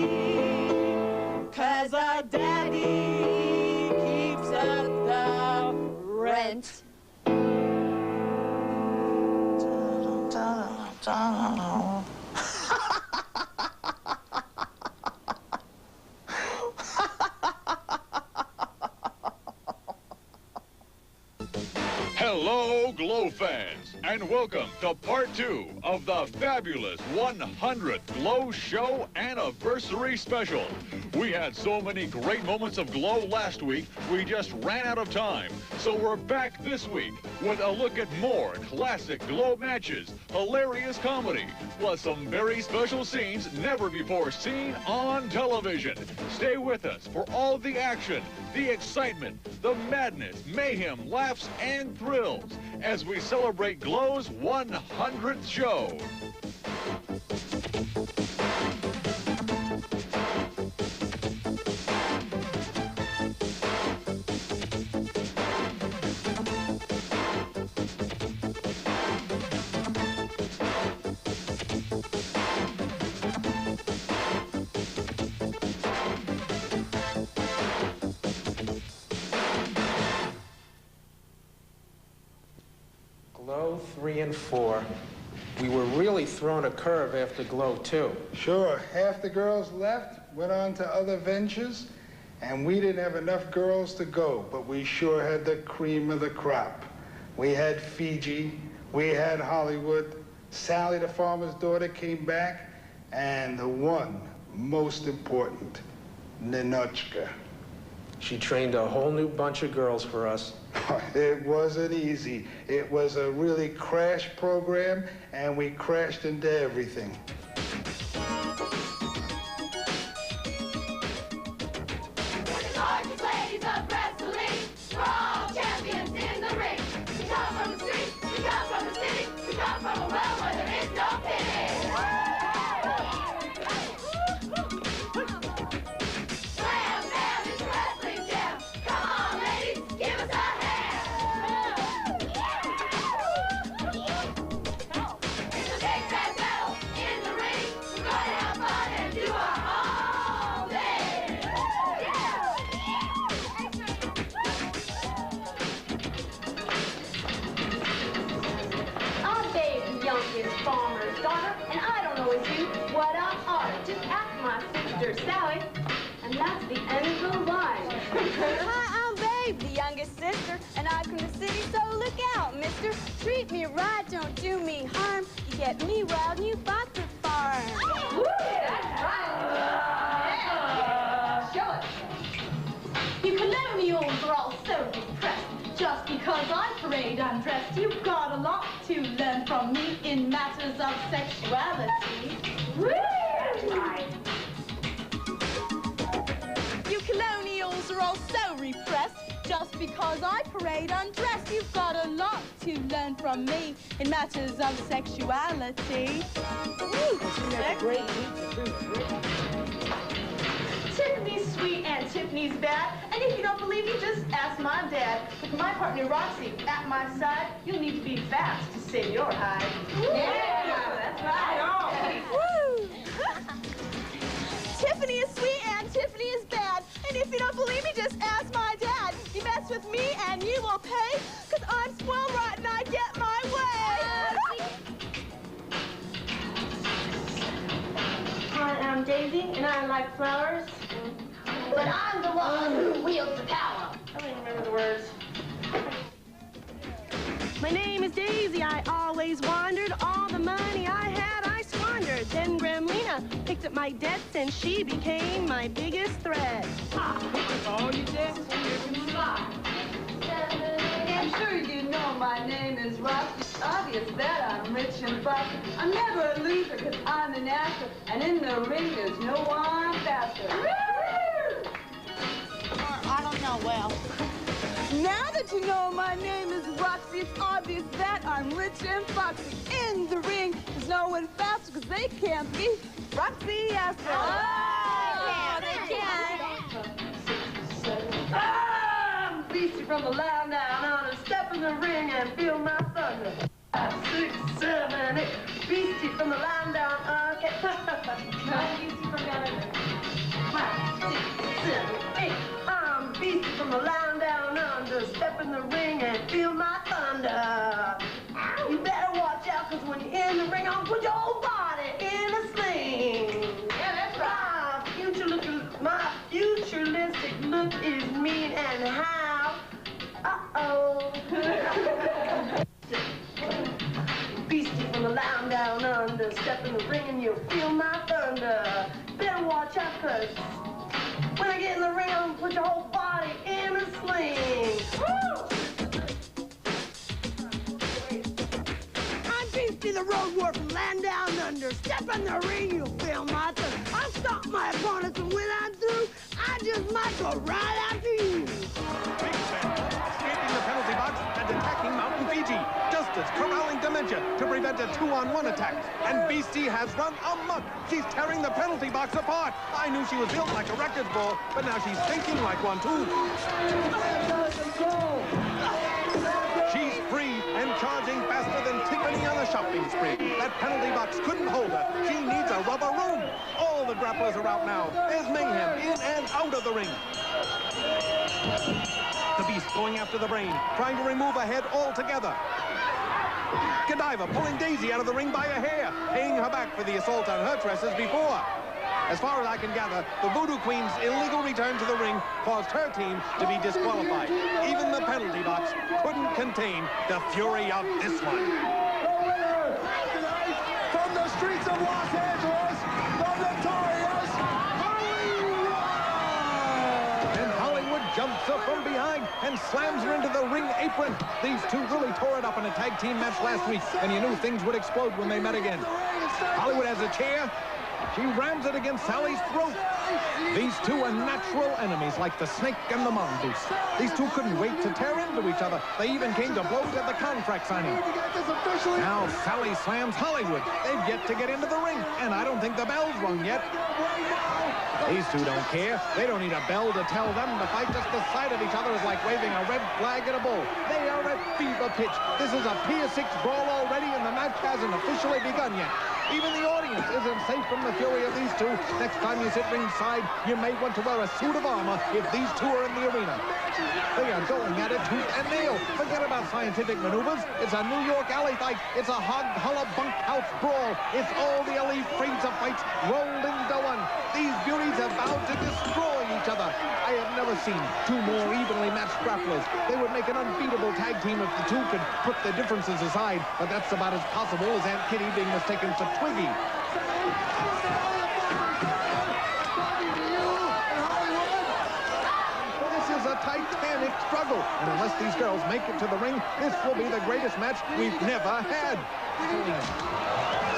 'cause our Daddy keeps up the rent. Hello, Glow fans, and welcome to part 2 of the fabulous 100th Glow Show Anniversary Special. We had so many great moments of Glow last week, we just ran out of time. So we're back this week with a look at more classic Glow matches, hilarious comedy, plus some very special scenes never before seen on television. Stay with us for all the action, the excitement, the madness, mayhem, laughs, and thrills as we celebrate Glow's 100th show. Glow 3 and 4. We were really thrown a curve after Glow 2. Sure, half the girls left, went on to other ventures, and we didn't have enough girls to go, but we sure had the cream of the crop. We had Fiji, we had Hollywood, Sally the farmer's daughter came back, and the one most important, Ninotchka. She trained a whole new bunch of girls for us. It wasn't easy. It was a really crash program, and we crashed into everything. The largest ladies of wrestling, we're all champions in the ring. We come from the street, we come from the city, we come from a world where there is no pity. Slam Bam is a wrestling jam. Come on, ladies, give us a hand. It's a big bad battle in the ring. We're gonna have fun and do our own thing. I'm Dave's youngest farmer's daughter, and I don't know as you what I ought. Just ask my sister Sally, and that's the end of the line. Hi, I'm Babe, the youngest sister, and I'm from the city, so look out, mister. Treat me right, don't do me harm. You get me wild and you bought the farm. Woo, that's right. Show it. You colonials are all so depressed. Just because I parade undressed, you've got a lot to learn from me in matters of sexuality. Woo, that's right. You colonials are all so repressed. Just because I parade undressed, you've got a lot to learn from me in matters of sexuality. Woo, Great. Tiffany's sweet and Tiffany's bad. And if you don't believe me, just ask my dad. With my partner Roxy at my side, you'll need to be fast to save your hide. Yeah, that's right. Woo! Tiffany is sweet and Tiffany is bad. And if you don't believe me, just ask my dad. You mess with me and you will pay, 'cause I'm spoiled right and I get my way. Hi, I'm Daisy, and I like flowers. But I'm the one who wields the power. I don't even remember the words. My name is Daisy, I always wandered. All the money I had, I squandered. Then Gremlina picked up my debts and she became my biggest threat. All you did? I'm sure you know my name is Rock. It's obvious that I'm rich and buff. I'm never a loser because I'm an actor. And in the ring, there's no one faster. I don't know, well. Now that you know my name is Roxy, it's obvious that I'm rich and foxy. In the ring, there's no one faster because they can't be Roxy Astor. Oh, they can't. I'm beastie from the line down on. Step in the ring and feel my thunder. 5, 6, 7, 8. Beastie from the line down. Okay. I'm beastie from down under. 5, 6, 7, 8. I'm beastie from the line down under. Step in the ring and feel my thunder. You better watch out, 'cause when you're in the ring, I'll put your whole body in a sling. Yeah, that's right. My futuristic look is mean and how. Uh-oh. Beastie from the line down under. Step in the ring and you'll feel my thunder. Better watch out, 'cause when I get in the ring, I'm gonna put your whole body in a sling. Woo! I'm Beastie the road war from land down under. Step in the ring, you'll feel my thunder. I'll stomp my opponents, and when I'm through, I just might go right after you. Big Sam escaping the penalty box and attacking Mountain Fiji. Justice corralling Dementia to prevent a 2-on-1 attack. And Beastie has run amok. She's tearing the penalty box apart. I knew she was built like a record ball, but now she's thinking like one too. She's free and charging faster than Tiffany on a shopping spree. That penalty box couldn't hold her. She needs a rubber room. All the grapplers are out now. There's mayhem in and out of the ring. The Beast going after the Brain, trying to remove a head altogether. Godiva pulling Daisy out of the ring by a hair, paying her back for the assault on her tresses before. As far as I can gather, the Voodoo Queen's illegal return to the ring caused her team to be disqualified. Even the penalty box couldn't contain the fury of this one. From the streets of Los Angeles, the notorious Hollywood! And Hollywood jumps her from behind and slams her into the ring apron. These two really tore it up in a tag team match last week, and you knew things would explode when they met again. Hollywood has a chair. She rams it against Sally's throat. These two are natural enemies like the snake and the mongoose. These two couldn't wait to tear into each other. They even came to blows at the contract signing. Now Sally slams Hollywood. They've yet to get into the ring, and I don't think the bell's rung yet. These two don't care. They don't need a bell to tell them to fight. Just the sight of each other is like waving a red flag at a bull. They are at fever pitch. This is a Pier 6 brawl already, and the match hasn't officially begun yet. Even the audience isn't safe from the fury of these two. Next time you sit ringside, you may want to wear a suit of armor if these two are in the arena. They are going at it tooth and nail. Forget about scientific maneuvers. It's a New York alley fight. It's a hog-holler bunkhouse brawl. It's all the elite freaks of fights rolled into one. These beauties have vowed to destroy each other. I have never seen two more evenly matched grapplers. They would make an unbeatable tag team if the two could put their differences aside, but that's about as possible as Aunt Kitty being mistaken for Twiggy. This is a titanic struggle, and unless these girls make it to the ring, this will be the greatest match we've never had.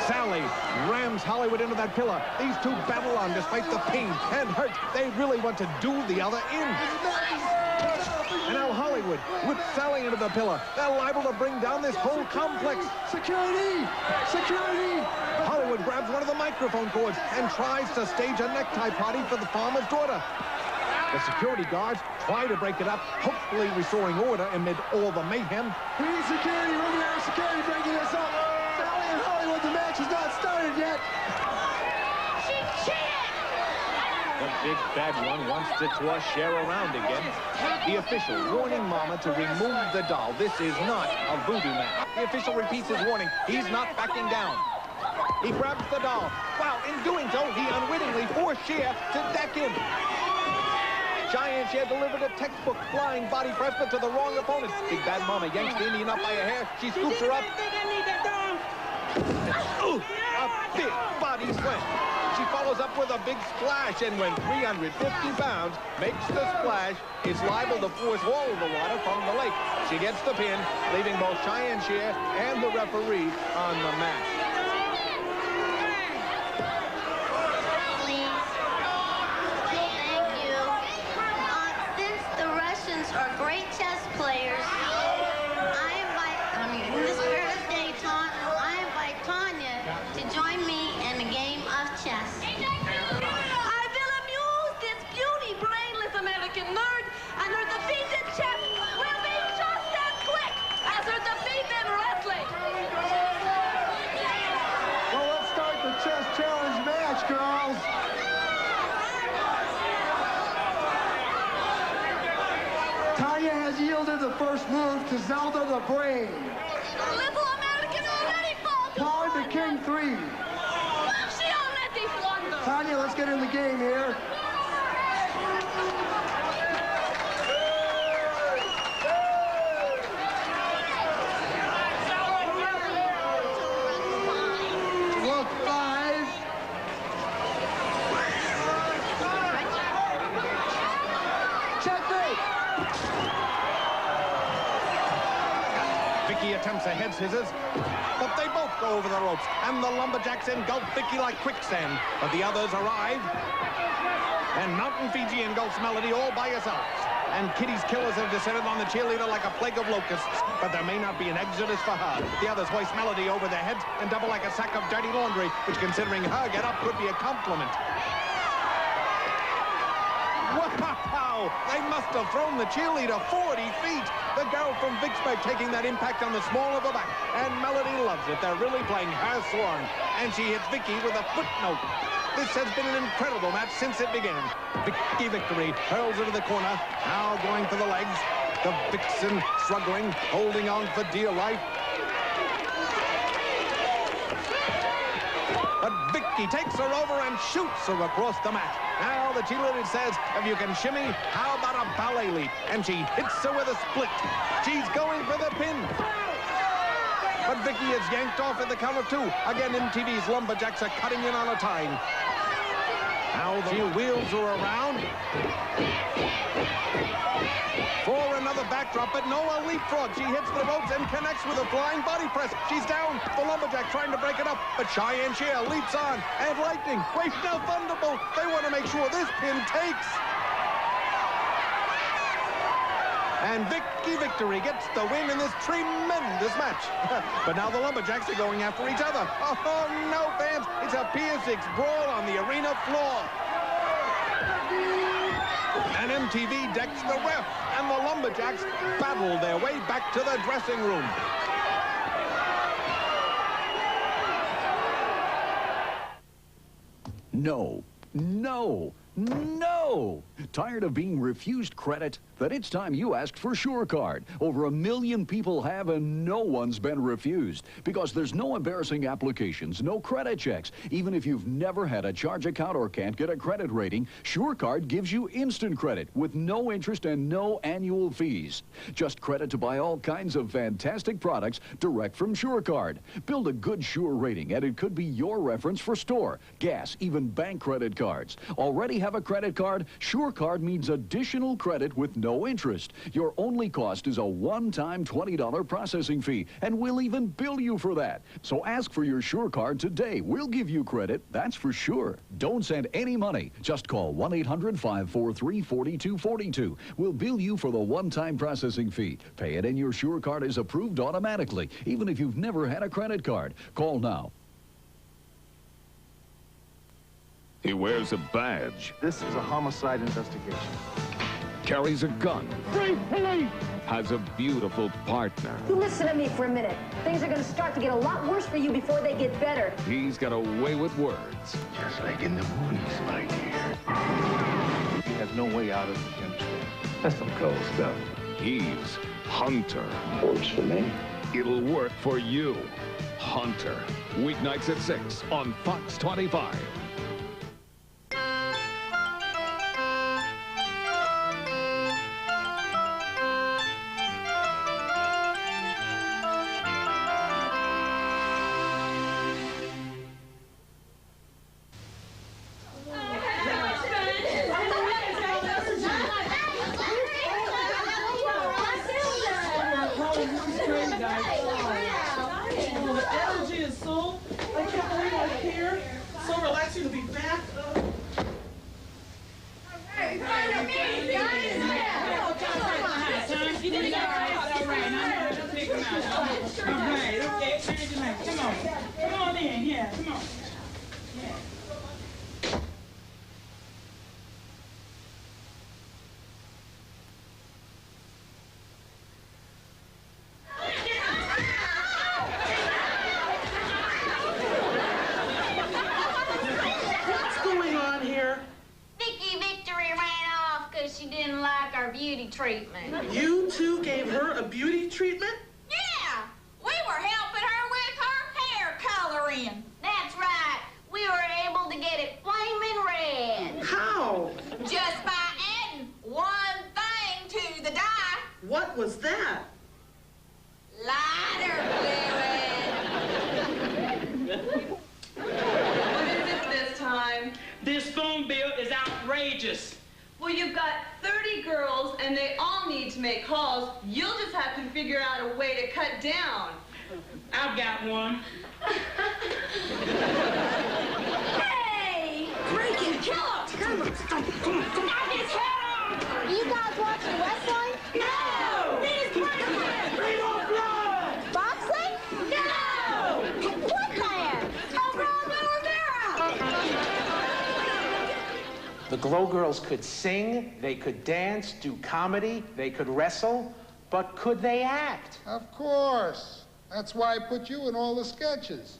Sally rams Hollywood into that pillar. These two battle on despite the pain and hurt. They really want to do the other in. And now Hollywood whips Sally into the pillar. They're liable to bring down this whole complex. Security! Security! Hollywood grabs one of the microphone cords and tries to stage a necktie party for the farmer's daughter. The security guards try to break it up, hopefully restoring order amid all the mayhem. We need security. We're going to have security breaking this up. Sally and Hollywood, the match has not started yet. She cheated! The big bad one wants to toss Cher around again. The official warning Mama to remove the doll. This is not a voodoo match. The official repeats his warning. He's not backing down. He grabs the doll. Wow, in doing so, he unwittingly forced Cher to deck him. Giant Cher delivered a textbook flying body press, but to the wrong opponent. Big Bad Mama yanks the Indian up by a hair. She scoops her up. Ooh, a big body slam. She follows up with a big splash, and when 350 pounds makes the splash, it's liable to force all of the water from the lake. She gets the pin, leaving both Cheyenne Cher and the referee on the mat. Are great chess players. In the spirit of Dayton, I invite Tanya to join me in a game of chess. I will amuse this beauty, brainless American nerd, and her defeat in chess will be just as quick as her defeat in wrestling. Well, let's start the chess challenge match, girls. Tanya has yielded the first move to Zelda the Brain. Little American already falls. Pawn to King 3. She already blundered. Tanya, let's get in the game here. Look, 5. Checkmate. Vicky attempts a head scissors, but they both go over the ropes, and the Lumberjacks engulf Vicky like quicksand. But the others arrive, and Mountain Fiji engulfs Melody all by herself. And Kitty's killers have descended on the cheerleader like a plague of locusts, but there may not be an exodus for her. The others hoist Melody over their heads and double like a sack of dirty laundry, which, considering her get-up, could be a compliment. Wow! They must have thrown the cheerleader 40 feet. The girl from Vicksburg taking that impact on the small of her back. And Melody loves it. They're really playing her swan. And she hits Vicky with a footnote. This has been an incredible match since it began. Vicky Victory hurls into the corner, now going for the legs. The Vixen struggling, holding on for dear life. But Vicky takes her over and shoots her across the mat. Now the cheerleader says, if you can shimmy, how about a ballet leap? And she hits her with a split. She's going for the pin. But Vicky is yanked off at the count of 2. Again, MTV's Lumberjacks are cutting in on a time. Now she wheels her around for another backdrop, but no, a leapfrog. She hits the ropes and connects with a flying body press. She's down. The Lumberjack trying to break it up, but Cheyenne Cher leaps on. And Lightning, wait, now Thunderbolt. They want to make sure this pin takes. And Vicky Victory gets the win in this tremendous match. But now the Lumberjacks are going after each other. Oh, no, fans. It's a Pier 6 brawl on the arena floor. And MTV decks the ref, and the Lumberjacks battle their way back to the dressing room. No, no, no! Tired of being refused credit? Then it's time you asked for SureCard. Over 1 million people have, and no one's been refused. Because there's no embarrassing applications, no credit checks. Even if you've never had a charge account or can't get a credit rating, SureCard gives you instant credit with no interest and no annual fees. Just credit to buy all kinds of fantastic products direct from SureCard. Build a good Sure rating, and it could be your reference for store, gas, even bank credit cards. Already have a credit card? SureCard means additional credit with no interest. Your only cost is a one-time $20 processing fee, and we'll even bill you for that. So ask for your SureCard today. We'll give you credit, that's for sure. Don't send any money. Just call 1-800-543-4242. We'll bill you for the one-time processing fee. Pay it and your SureCard is approved automatically, even if you've never had a credit card. Call now. He wears a badge. This is a homicide investigation. Carries a gun. Free police! Has a beautiful partner. You listen to me for a minute. Things are going to start to get a lot worse for you before they get better. He's got a way with words. Just like in the movies, my dear. He has no way out of it, you understand? That's some cold stuff. He's Hunter. Works for me. It'll work for you. Hunter. Weeknights at 6 on Fox 25. Treatment. You two gave her a beauty treatment? Yeah! We were helping her with her hair coloring. That's right. We were able to get it flaming red. How? Just by adding one thing to the dye. What was that? Lighter fluid. What is it this time? This phone bill is outrageous. Well, you've got 30 girls, and they all need to make calls. You'll just have to figure out a way to cut down. I've got one. Hey! Break him! Kill him! Come on! Knock his head off! Are you guys watching wrestling? No! It is boxing! Bring on blood! Boxing? No! What plan? The Glow Girls could sing, they could dance, do comedy, they could wrestle, but could they act? Of course. That's why I put you in all the sketches.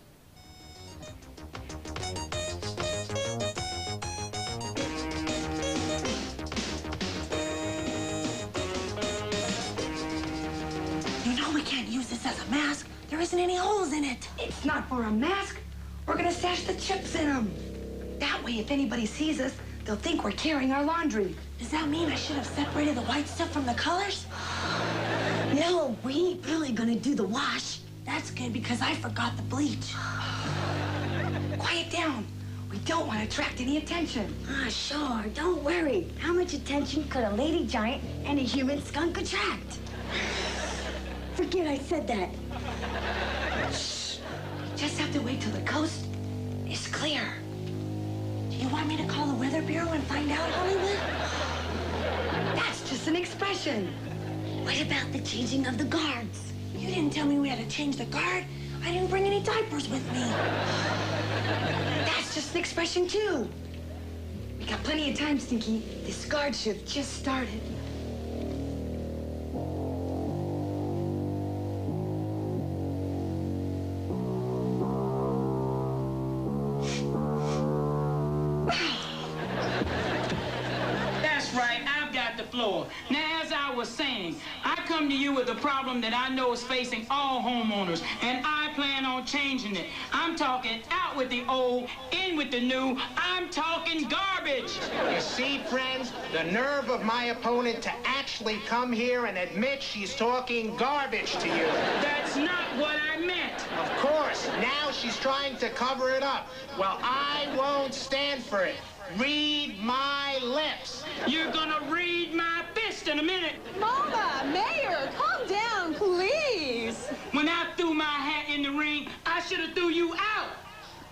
You know we can't use this as a mask. There isn't any holes in it. It's not for a mask. We're gonna stash the chips in them. That way, if anybody sees us, they'll think we're carrying our laundry. Does that mean I should have separated the white stuff from the colors? No, we ain't really gonna do the wash. That's good because I forgot the bleach. Quiet down. We don't want to attract any attention. Sure, don't worry. How much attention could a lady giant and a human skunk attract? Forget I said that. Shh. Just have to wait till the coast is clear. Do you want me to call the Weather Bureau and find out, Hollywood? That's just an expression. What about the changing of the guards? You didn't tell me we had to change the guard. I didn't bring any diapers with me. That's just an expression, too. We got plenty of time, Stinky. This guard shift just started. That's right, I've got the floor. Now, as I was saying, I come to you with a problem that I know is facing all homeowners, and I plan on changing it. I'm talking out with the old, in with the new. I'm talking garbage. You see, friends, the nerve of my opponent to actually come here and admit she's talking garbage to you. That's not what I meant. Of course, now she's trying to cover it up. Well, I won't stand for it. Read my lips. You're gonna read my fist in a minute. Mama, Mayor, calm down, please. When I threw my hat in the ring, I should have threw you out.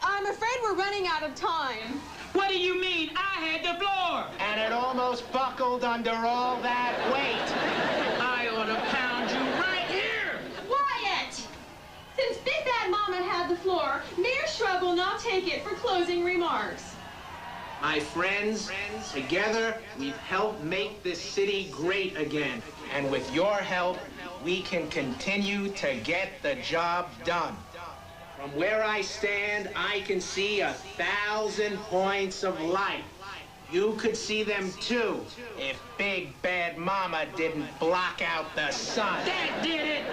I'm afraid we're running out of time. What do you mean? I had the floor. And it almost buckled under all that weight. I ought to pound you right here. Quiet! Since Big Bad Mama had the floor, Mayor Shrub will now take it for closing remarks. My friends, together we've helped make this city great again. And with your help, we can continue to get the job done. From where I stand, I can see 1,000 points of light. You could see them too, if Big Bad Mama didn't block out the sun. That did it!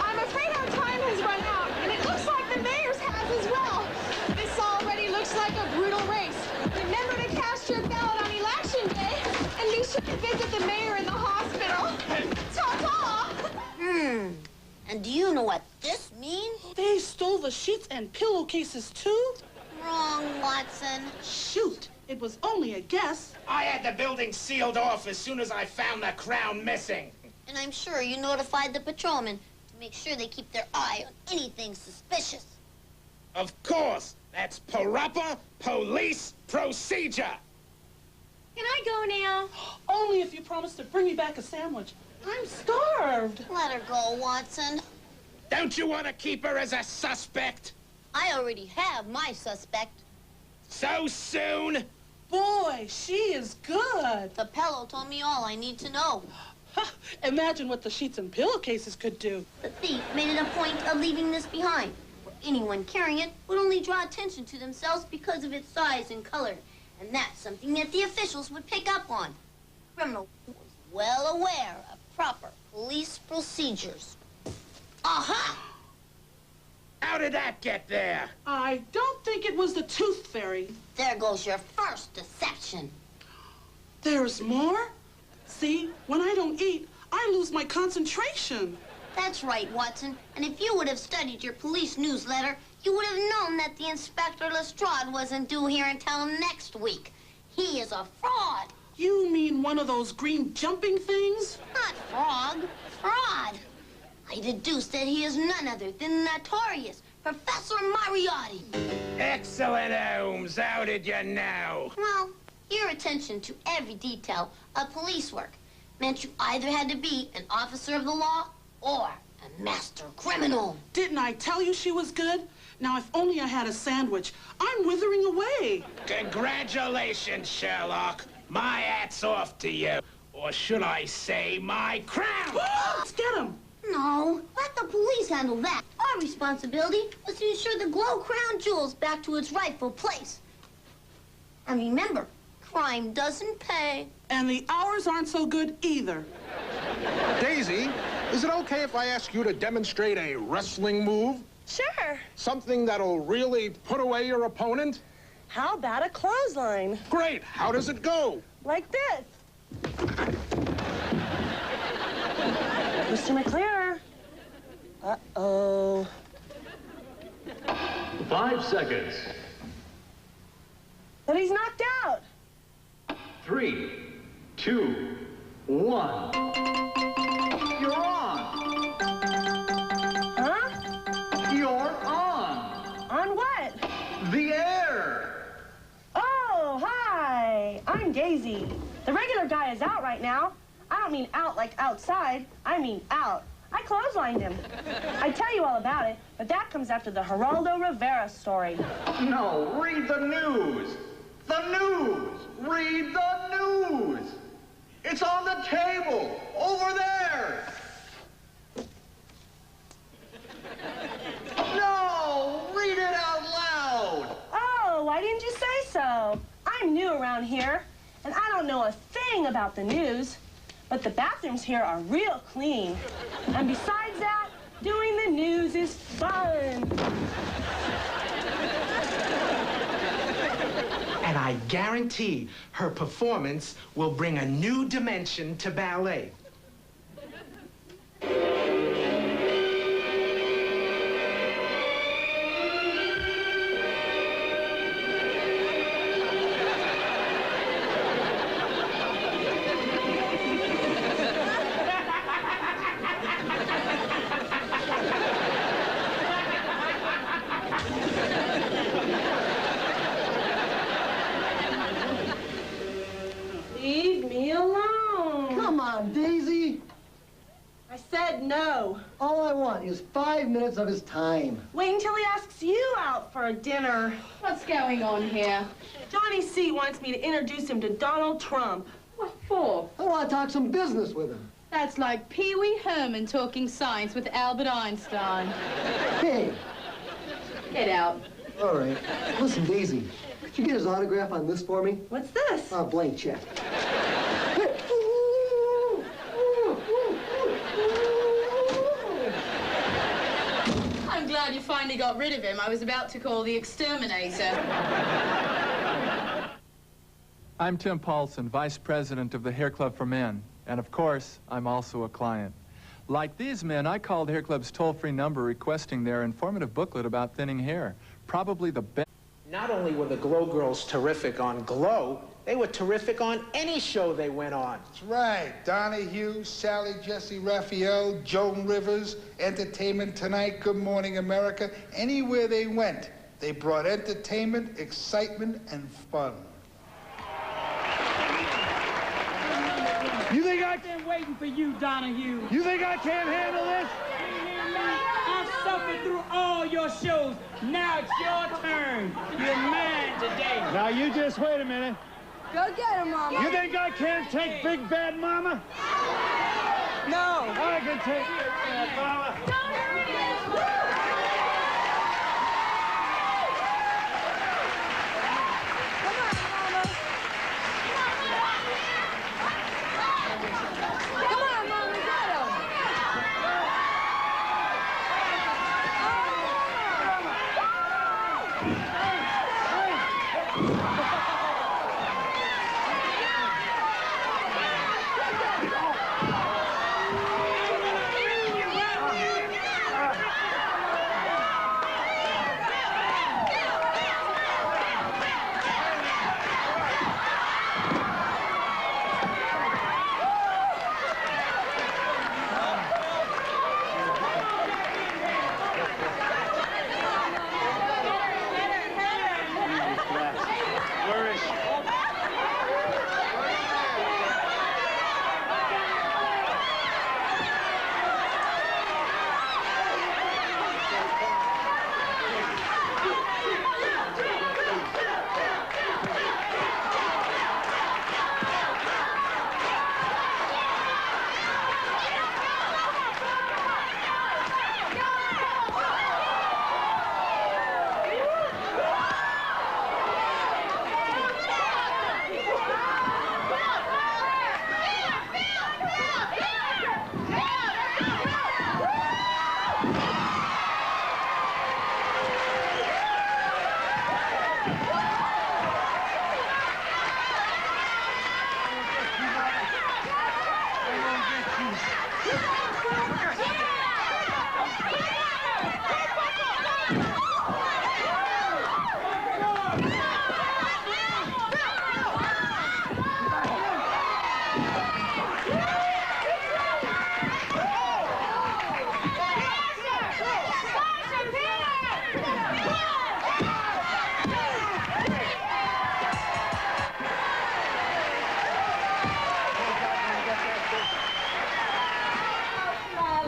I'm afraid our time has run out, and it looks like the mayor's has as well. This already looks like a brutal race. Remember to cast your ballot on election day, and be sure to visit the mayor in the hospital. Ta-ta! And do you know what this means? They stole the sheets and pillowcases too? Wrong, Watson. Shoot, it was only a guess. I had the building sealed off as soon as I found the crown missing. And I'm sure you notified the patrolmen to make sure they keep their eye on anything suspicious. Of course, that's proper police procedure. Can I go now? Only if you promise to bring me back a sandwich. I'm starved. Let her go, Watson. Don't you want to keep her as a suspect? I already have my suspect. So soon? Boy, she is good. Capello told me all I need to know. Imagine what the sheets and pillowcases could do. The thief made it a point of leaving this behind. For anyone carrying it would only draw attention to themselves because of its size and color. And that's something that the officials would pick up on. The criminal was well aware of proper police procedures. Aha! How did that get there? I don't think it was the tooth fairy. There goes your first deception. There's more? See, when I don't eat, I lose my concentration. That's right, Watson. And if you would have studied your police newsletter, you would have known that the Inspector Lestrade wasn't due here until next week. He is a fraud. You mean one of those green jumping things? Not frog, fraud. I deduce that he is none other than the notorious Professor Moriarty. Excellent, Holmes. How did you know? Well, your attention to every detail of police work meant you either had to be an officer of the law or a master criminal. Didn't I tell you she was good? Now, if only I had a sandwich. I'm withering away. Congratulations, Sherlock. My hat's off to you. Or should I say, my crown? Let's get him. No, let the police handle that. Our responsibility was to ensure the Glow crown jewels back to its rightful place. And remember, crime doesn't pay. And the hours aren't so good either. Daisy, is it okay if I ask you to demonstrate a wrestling move? Sure. Something that'll really put away your opponent? How about a clothesline? Great. How does it go? Like this. Mr. McClure. Uh-oh. 5 seconds. But he's knocked out. 3, 2, 1. You're on. Huh? You're on. On what? The air. Oh, hi. I'm Daisy. The regular guy is out right now. I don't mean out like outside. I mean out. I clotheslined him. I tell you all about it, but that comes after the Geraldo Rivera story. No, read the news. The news. Read the news. It's on the table over there. No, read it out loud. Oh, why didn't you say so? I'm new around here, and I don't know a thing about the news. But the bathrooms here are real clean. And besides that, doing the news is fun. And I guarantee her performance will bring a new dimension to ballet. Leave me alone. Come on, Daisy. I said no. All I want is 5 minutes of his time. Wait until he asks you out for a dinner. What's going on here? Johnny C. wants me to introduce him to Donald Trump. What for? I want to talk some business with him. That's like Pee Wee Herman talking science with Albert Einstein. Hey. Get out. All right. Listen, Daisy, could you get his autograph on this for me? What's this? A blank check. I'm glad you finally got rid of him. I was about to call the exterminator. I'm Tim Paulson, Vice President of the Hair Club for Men. And of course, I'm also a client. Like these men, I called Hair Club's toll-free number requesting their informative booklet about thinning hair. Probably the best. Not only were the Glow Girls terrific on Glow, they were terrific on any show they went on. That's right. Donahue, Sally Jesse Raphael, Joan Rivers, Entertainment Tonight, Good Morning America. Anywhere they went, they brought entertainment, excitement, and fun. You think I've been waiting for you, Donahue? You think I can't handle this? I've suffered through all your shows. Now it's your turn. You're mine today. Now you just wait a minute. Go get him, Mama. You think I can't take Big Bad Mama? No. I can take Big Bad Mama.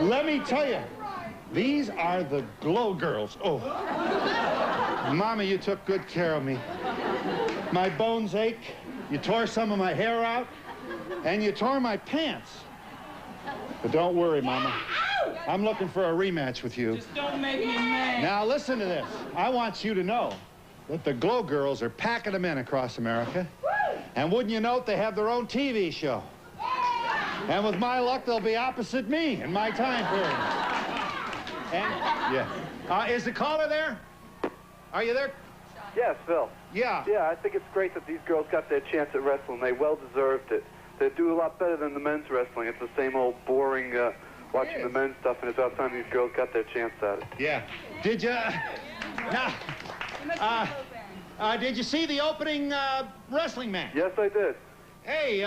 Let me tell you, these are the Glow Girls. Oh, Mama, you took good care of me. My bones ache, you tore some of my hair out, and you tore my pants. But don't worry, Mama. I'm looking for a rematch with you. Just don't make me mad. Now, listen to this. I want you to know that the Glow Girls are packing them in across America. And wouldn't you know, they have their own TV show. And with my luck, they'll be opposite me in my time period. And, yeah. Is the caller there? Are you there? Yes, Phil. Yeah. Yeah, I think it's great that these girls got their chance at wrestling. They well deserved it. They do a lot better than the men's wrestling. It's the same old boring watching the men's stuff, and it's about time these girls got their chance at it. Yeah. Did you... did you see the opening wrestling match? Yes, I did. Hey,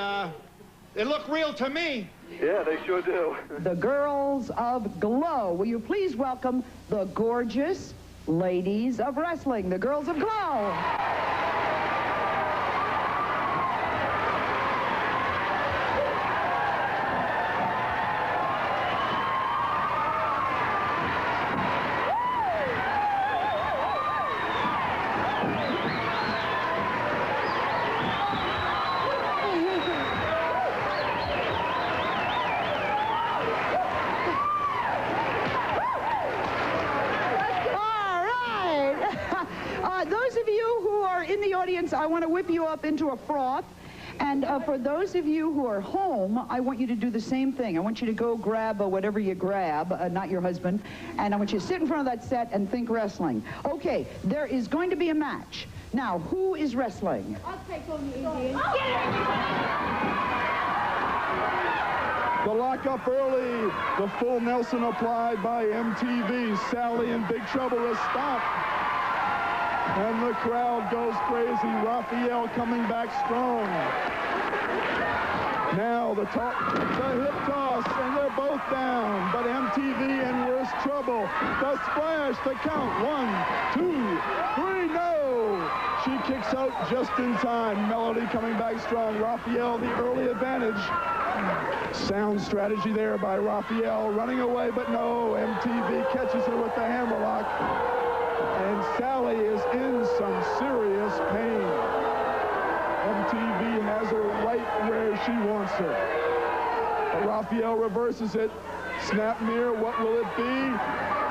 it looked real to me. Yeah, they sure do. The girls of Glow. Will you please welcome the gorgeous ladies of wrestling, the girls of Glow. I want to whip you up into a froth. And for those of you who are home, I want you to do the same thing. I want you to go grab whatever you grab, not your husband, and I want you to sit in front of that set and think wrestling. Okay, there is going to be a match. Now, who is wrestling? I'll take on you, The lockup early. The full Nelson applied by MTV. Sally in big trouble is stopped. And the crowd goes crazy. Raphael coming back strong. Now the hip toss, and they're both down. But MTV in worse trouble. The splash, the count. 1, 2, 3, no! She kicks out just in time. Melody coming back strong. Raphael, the early advantage. Sound strategy there by Raphael. Running away, but no. MTV catches her with the hammerlock. And Sally is in some serious pain. MTV has her right where she wants her. But Raphael reverses it. Snap mirror, what will it be?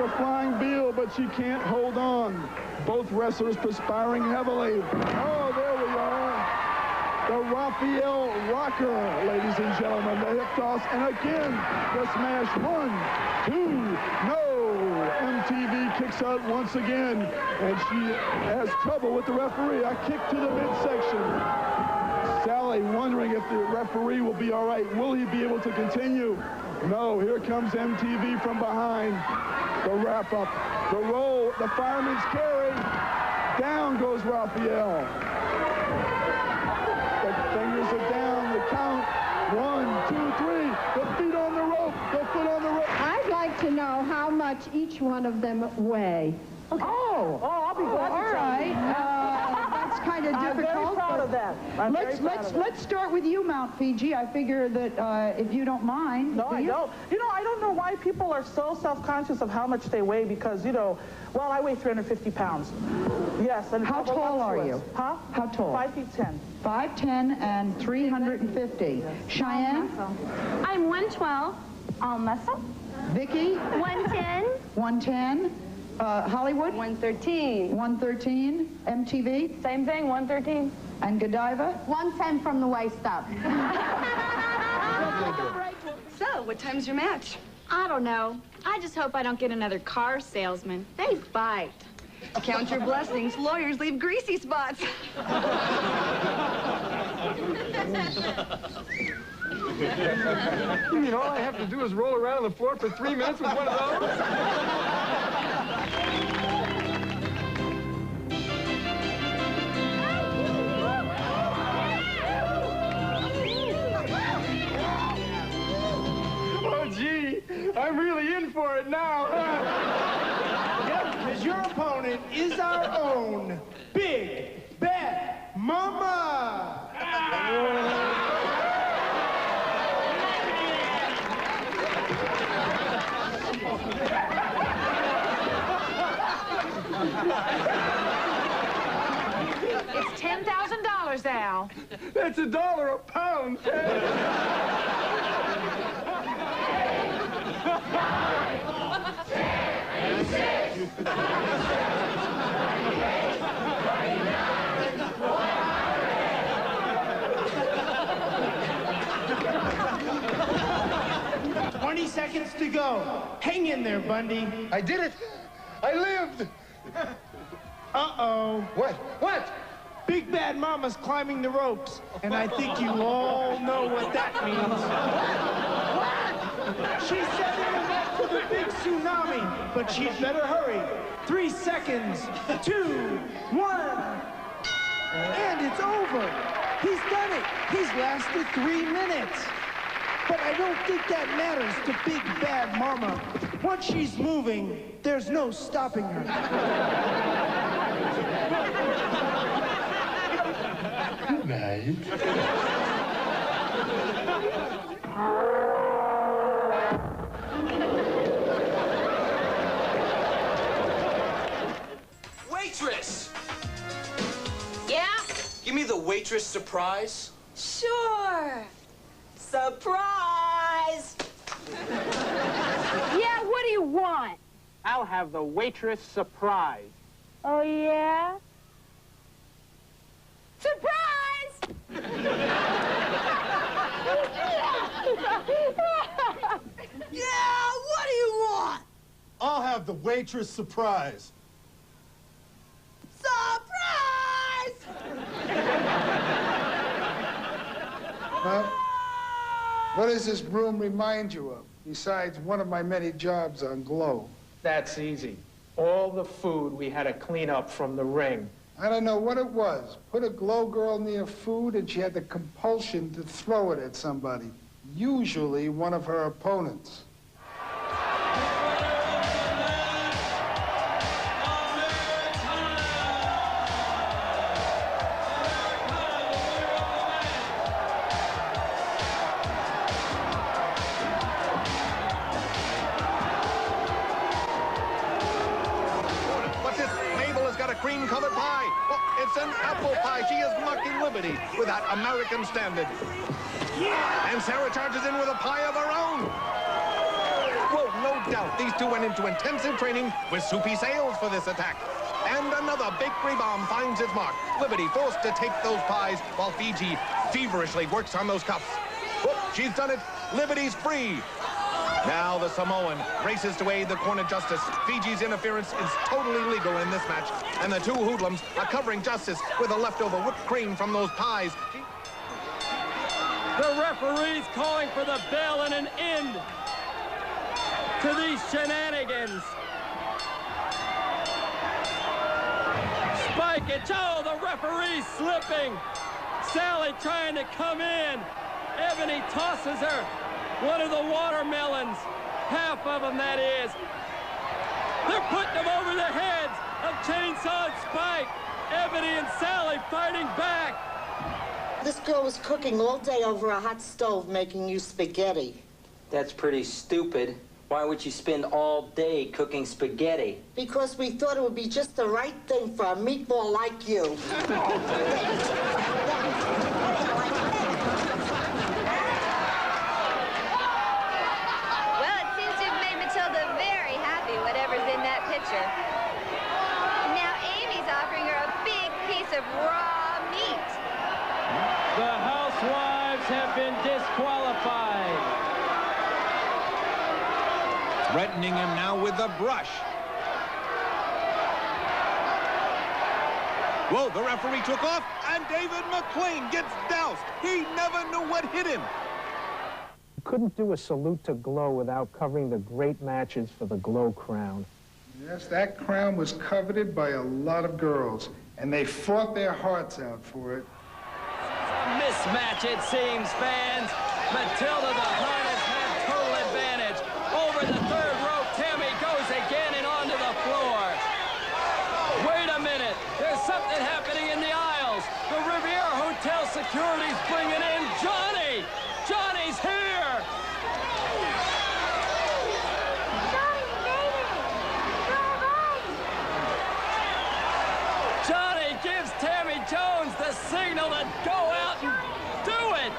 The flying Beal, but she can't hold on. Both wrestlers perspiring heavily. Oh, there we are. The Raphael Rocker, ladies and gentlemen. The hip toss, and again, the smash. 1, 2, no. MTV kicks out once again, and she has trouble with the referee. A kick to the midsection. Sally wondering if the referee will be all right. Will he be able to continue? No, here comes MTV from behind. The wrap-up, the roll, the fireman's carry. Down goes Raphael. The fingers are down, the count. 1, 2, 3. The feet on the rope, the foot on the rope. I'd like to know how much each one of them weigh. Okay. Oh, I'll be glad to tell you. All right. That's kind of difficult. I'm very proud of that. Let's start with you, Mount Fiji. I figure that if you don't mind. No, I don't. You know, I don't know why people are so self-conscious of how much they weigh because, you know, well, I weigh 350 pounds. Yes. And how tall are you? Huh? How tall? 5 feet 10. 5'10" and 350. Cheyenne? I'm 112. All muscle. Vicky? 110. 110. Hollywood? 113. 113. MTV? Same thing, 113. And Godiva? 110 from the waist up. So, what time's your match? I don't know. I just hope I don't get another car salesman. They bite. Count your blessings. Lawyers leave greasy spots. You mean all I have to do is roll around on the floor for 3 minutes with one of those? Oh, gee, I'm really in for it now. Yep, because your opponent is our own Big Bad Mama. 10,000, Al. That's $1 a pound. 20 seconds to go. Hang in there, Bundy. I did it. I lived. Uh-oh. What? What? Big Bad Mama's climbing the ropes, and I think you all know what that means. What? She's setting them up for the big tsunami, but she'd better hurry. 3 seconds, 2, 1, and it's over. He's done it. He's lasted 3 minutes. But I don't think that matters to Big Bad Mama. Once she's moving, there's no stopping her. Good night. Waitress! Yeah? Give me the waitress surprise. Sure. Surprise! Yeah, what do you want? I'll have the waitress surprise. Oh, yeah? Surprise! Yeah, what do you want? I'll have the waitress surprise. Surprise! What does this room remind you of, besides one of my many jobs on Glow? That's easy. All the food we had to clean up from the ring. I don't know what it was. Put a Glow girl near food and she had the compulsion to throw it at somebody, usually one of her opponents. Cream-colored pie. Oh, it's an apple pie. She is mocking liberty with that American standard. Yeah. And Sarah charges in with a pie of her own. Well, no doubt these two went into intensive training with soupy sales for this attack. And another bakery bomb finds its mark. Liberty forced to take those pies while Fiji feverishly works on those cups. Whoop, she's done it. Liberty's free. Now the Samoan races to aid the corner justice. Fiji's interference is totally legal in this match. And the two hoodlums are covering justice with the leftover whipped cream from those pies. The referee's calling for the bell and an end to these shenanigans. Spike it. Oh, the referee's slipping. Sally trying to come in. Ebony tosses her one of the watermelons. Half of them, that is. They're putting them over the heads of Chainsaw and Spike. Ebony and Sally fighting back. This girl was cooking all day over a hot stove making you spaghetti. That's pretty stupid. Why would you spend all day cooking spaghetti? Because we thought it would be just the right thing for a meatball like you. Now Amy's offering her a big piece of raw meat. The housewives have been disqualified. Threatening him now with the brush. Whoa, the referee took off, and David McLean gets doused. He never knew what hit him. couldn't do a salute to Glow without covering the great matches for the Glow crown. Yes, that crown was coveted by a lot of girls, and they fought their hearts out for it. A mismatch, it seems, fans. Matilda the Hun has had total advantage. Over the third rope, Tammy goes again and onto the floor. Wait a minute. There's something happening in the aisles. The Riviera Hotel security's bringing in Johnny. Johnny's here. Johnny gives Tammy Jones the signal to go out and do it.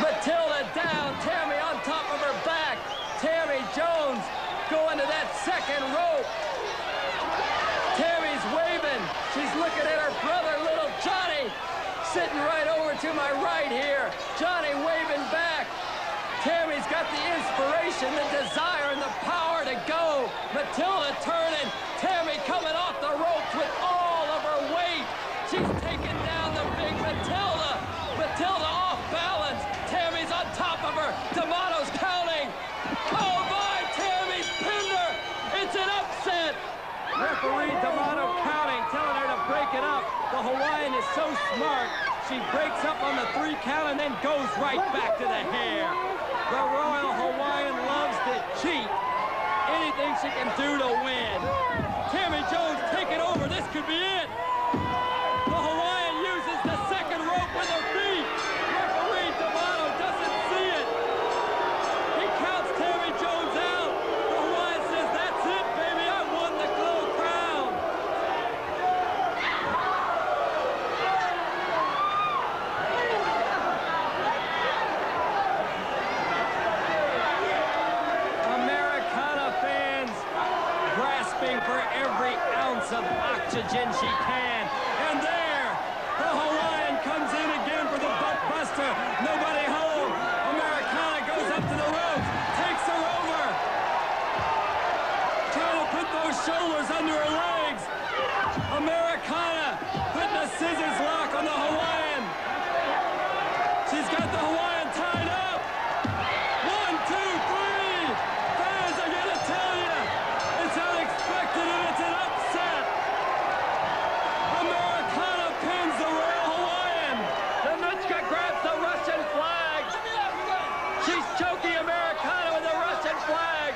Matilda down, Tammy on top of her back. Tammy Jones going to that second rope. Tammy's waving. She's looking at her brother, little Johnny, sitting right over to my right here. Johnny waving back. Tammy's got the inspiration, the desire, and the power to go. Matilda turning. Tammy coming off the ropes with all of her weight. She's taking down the big Matilda. Matilda off balance. Tammy's on top of her. D'Amato's counting. Oh my, Tammy's pinned her. It's an upset. Referee D'Amato counting, telling her to break it up. The Hawaiian is so smart. She breaks up on the 3 count and then goes right back to the hair. The Royal Hawaiian loves to cheat. Anything she can do to win. Tammy Jones taking over. This could be it. The Hawaiian uses the second rope with her feet. Referee D'Amato doesn't see it. He counts Tammy Jones out. The Hawaiian says, that's it, baby. I won the Glow crown. Americana fans grasping for every ounce of oxygen she can. And there, the Hawaiian comes in again for the butt buster. Nobody home. Americana goes up to the ropes, takes her over. Trying to put those shoulders under her legs. Americana putting a scissors lock on the Hawaiian. She's got the Hawaiian tied up. 1, 2, 3. Fans, I gotta tell you, it's unexpected and it's an upset. Americana pins the Royal Hawaiian. Danuchka grabs the Russian flag. She's choking Americana with the Russian flag.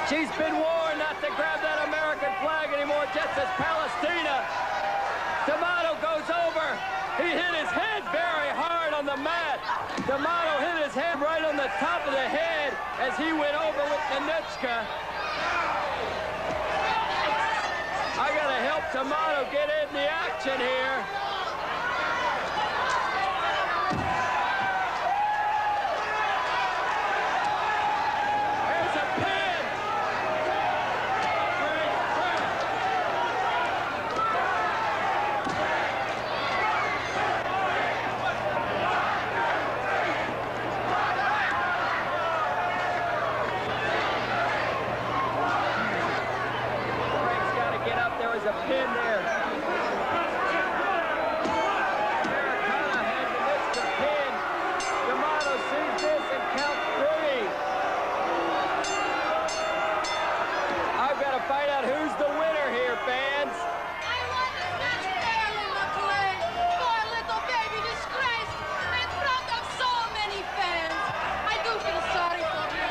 She's been warned not to grab that American flag anymore, just as Palestina. D'Amato goes over. He hit his head very hard on the mat. D'Amato hit his head right on the top of the head as he went over with Danuchka. I gotta help D'Amato get in the action here. There's a pin. Frank's got to get up. There was a pin there. Americana had to miss the pin. D'Amato sees this and counts 3. I've got to find out who's the winner here, fans. I won this match fairly, McLean. Poor little baby disgraced in front of so many fans. I do feel sorry for him.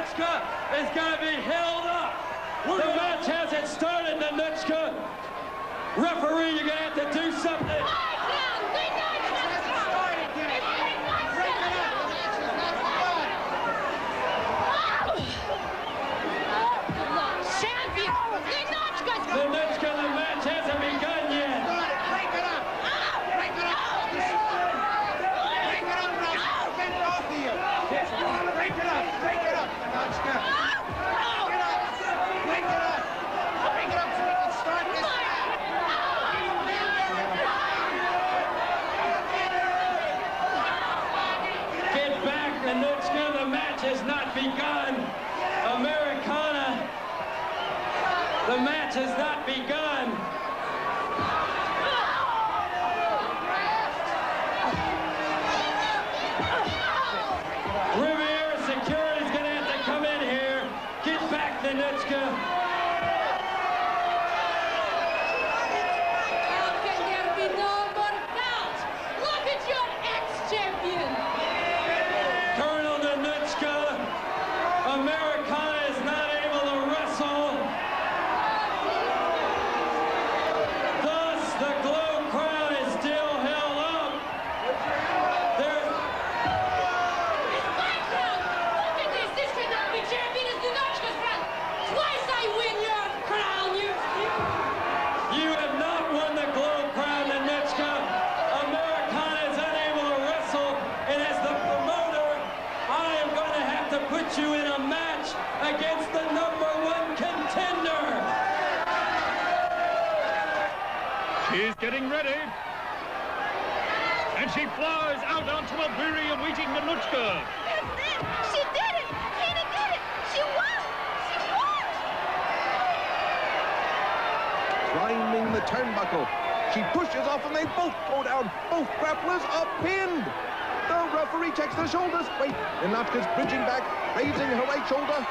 Nanuchka is going to be held up. The match hasn't started, Nanuchka. Referee, you're going to have to do something. Nanuchka, the match hasn't begun yet. Break it up. Break it up. Break it up now. Get both of you. Break it up. Break it up. Nanuchka. Break it up. Break it up. Break it up so we can start this match. Get back, Nanuchka. The match has not begun. Americana. The match has not begun. Riviera Security's going to have to come in here. Get back, Nanuchka. How can there be no more counts? Look at your ex-champion. Colonel Nanuchka, Americana is not able to wrestle. Thus, the Glow Crown is still held up. It's my crown. Look at this. This cannot be champion. It's Nanuchka's crown. Twice I win your crown. You have not won the Glow Crown, Nanuchka. Americana is unable to wrestle, and as the promoter, I am going to have to put you in a match against the #1 contender. She's getting ready. And she flies out onto a weary and waiting Nanuchka. She did it. Tina did it. She won. She won. Climbing the turnbuckle. She pushes off and they both go down. Both grapplers are pinned. The referee checks the shoulders. Wait, Nanuchka's bridging back, raising her right shoulder.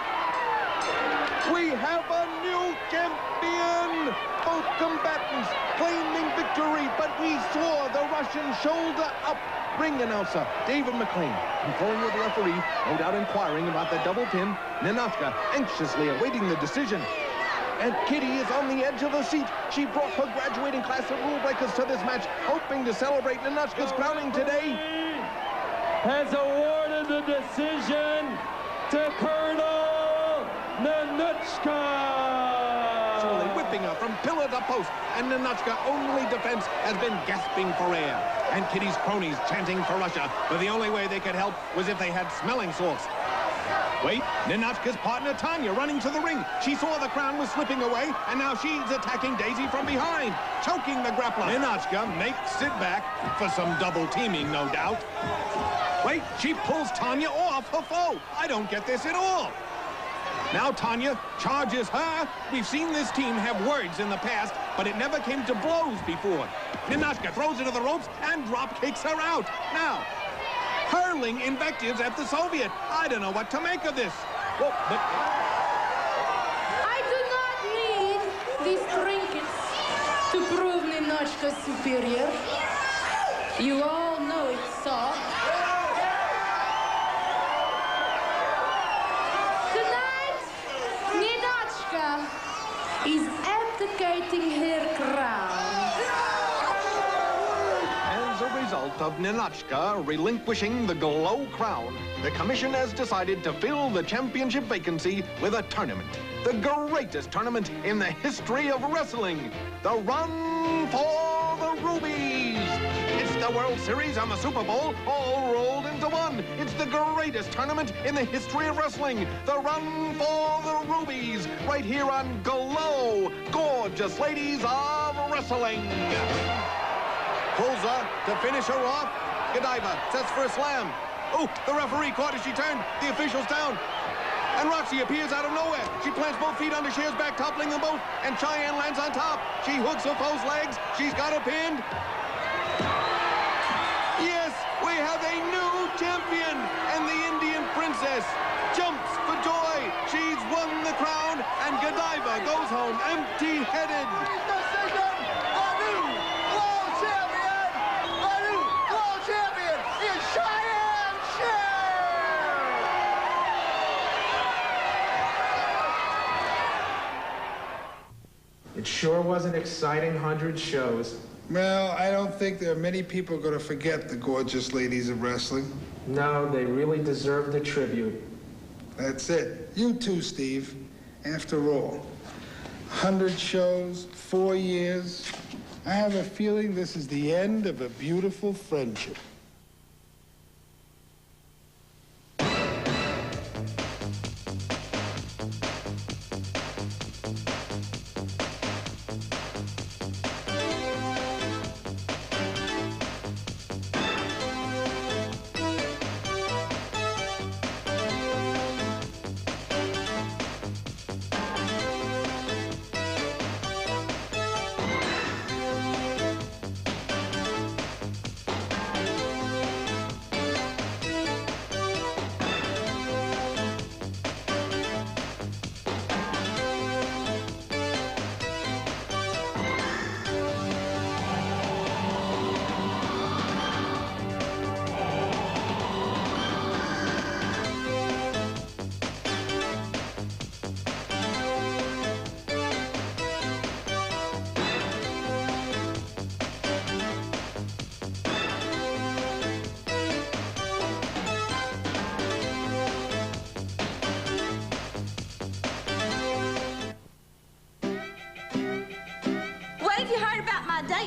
We have a new champion! Both combatants claiming victory, but we saw the Russian shoulder up. Ring announcer David McLean conferring with the referee, no doubt inquiring about the double pin. Nanuchka anxiously awaiting the decision. And Kitty is on the edge of the seat. She brought her graduating class of rule breakers to this match, hoping to celebrate Nanuchka's crowning today. Has awarded the decision to Colonel Nanuchka. Surely whipping her from pillar to post, and Nanuchka's only defense has been gasping for air. And Kitty's cronies chanting for Russia, but the only way they could help was if they had smelling salts. Wait, Nanuchka's partner Tanya running to the ring. She saw the crown was slipping away, and now she's attacking Daisy from behind, choking the grappler. Nanuchka makes it back for some double teaming, no doubt. Wait, she pulls Tanya off her foe. I don't get this at all. Now Tanya charges her. We've seen this team have words in the past, but it never came to blows before. Nanuchka throws her to the ropes and drop kicks her out. Now, hurling invectives at the Soviet. I don't know what to make of this. Whoa, but... I do not need these trinkets to prove Nanuchka's superior. You all know it, so. Tonight, Nanuchka is abdicating her crown. As a result of Nanuchka relinquishing the Glow Crown, the commission has decided to fill the championship vacancy with a tournament. The greatest tournament in the history of wrestling. The Run for the Rubies. It's the World Series and the Super Bowl all rolled into one. It's the greatest tournament in the history of wrestling. The Run for the Rubies. Right here on Glow. Gorgeous ladies of wrestling. Pulls her to finish her off. Godiva sets for a slam. Oh, the referee caught as she turned. The official's down. And Roxy appears out of nowhere. She plants both feet under Cher's back, toppling them both. And Cheyenne lands on top. She hooks her foe's legs. She's got her pinned. Yes, we have a new champion. And the Indian princess jumps for joy. She's won the crown. And Godiva goes home empty-headed. It sure was an exciting 100 shows. Well, I don't think there are many people going to forget the gorgeous ladies of wrestling. No, they really deserve the tribute. That's it. You too, Steve. After all, 100 shows, 4 years. I have a feeling this is the end of a beautiful friendship.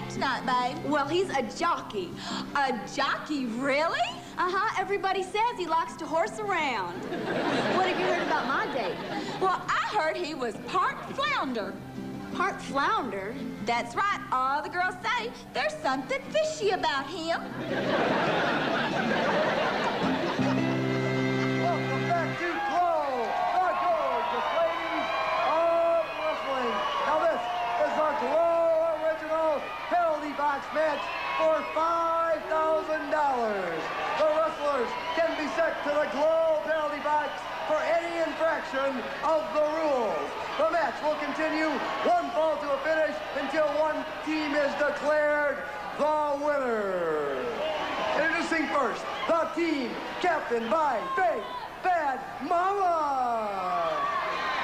Tonight, babe. Well, he's a jockey. A jockey, really? Uh-huh. Everybody says he likes to horse around. What have you heard about my date? Well, I heard he was part flounder. Part flounder? That's right. All the girls say there's something fishy about him. Welcome back to Glow, the gorgeous ladies of wrestling. Now this is our Glow original penalty box match for $5,000. The wrestlers can be sent to the Glow penalty box for any infraction of the rules. The match will continue one fall to a finish until one team is declared the winner. Introducing first, the team captained by Big Bad Mama,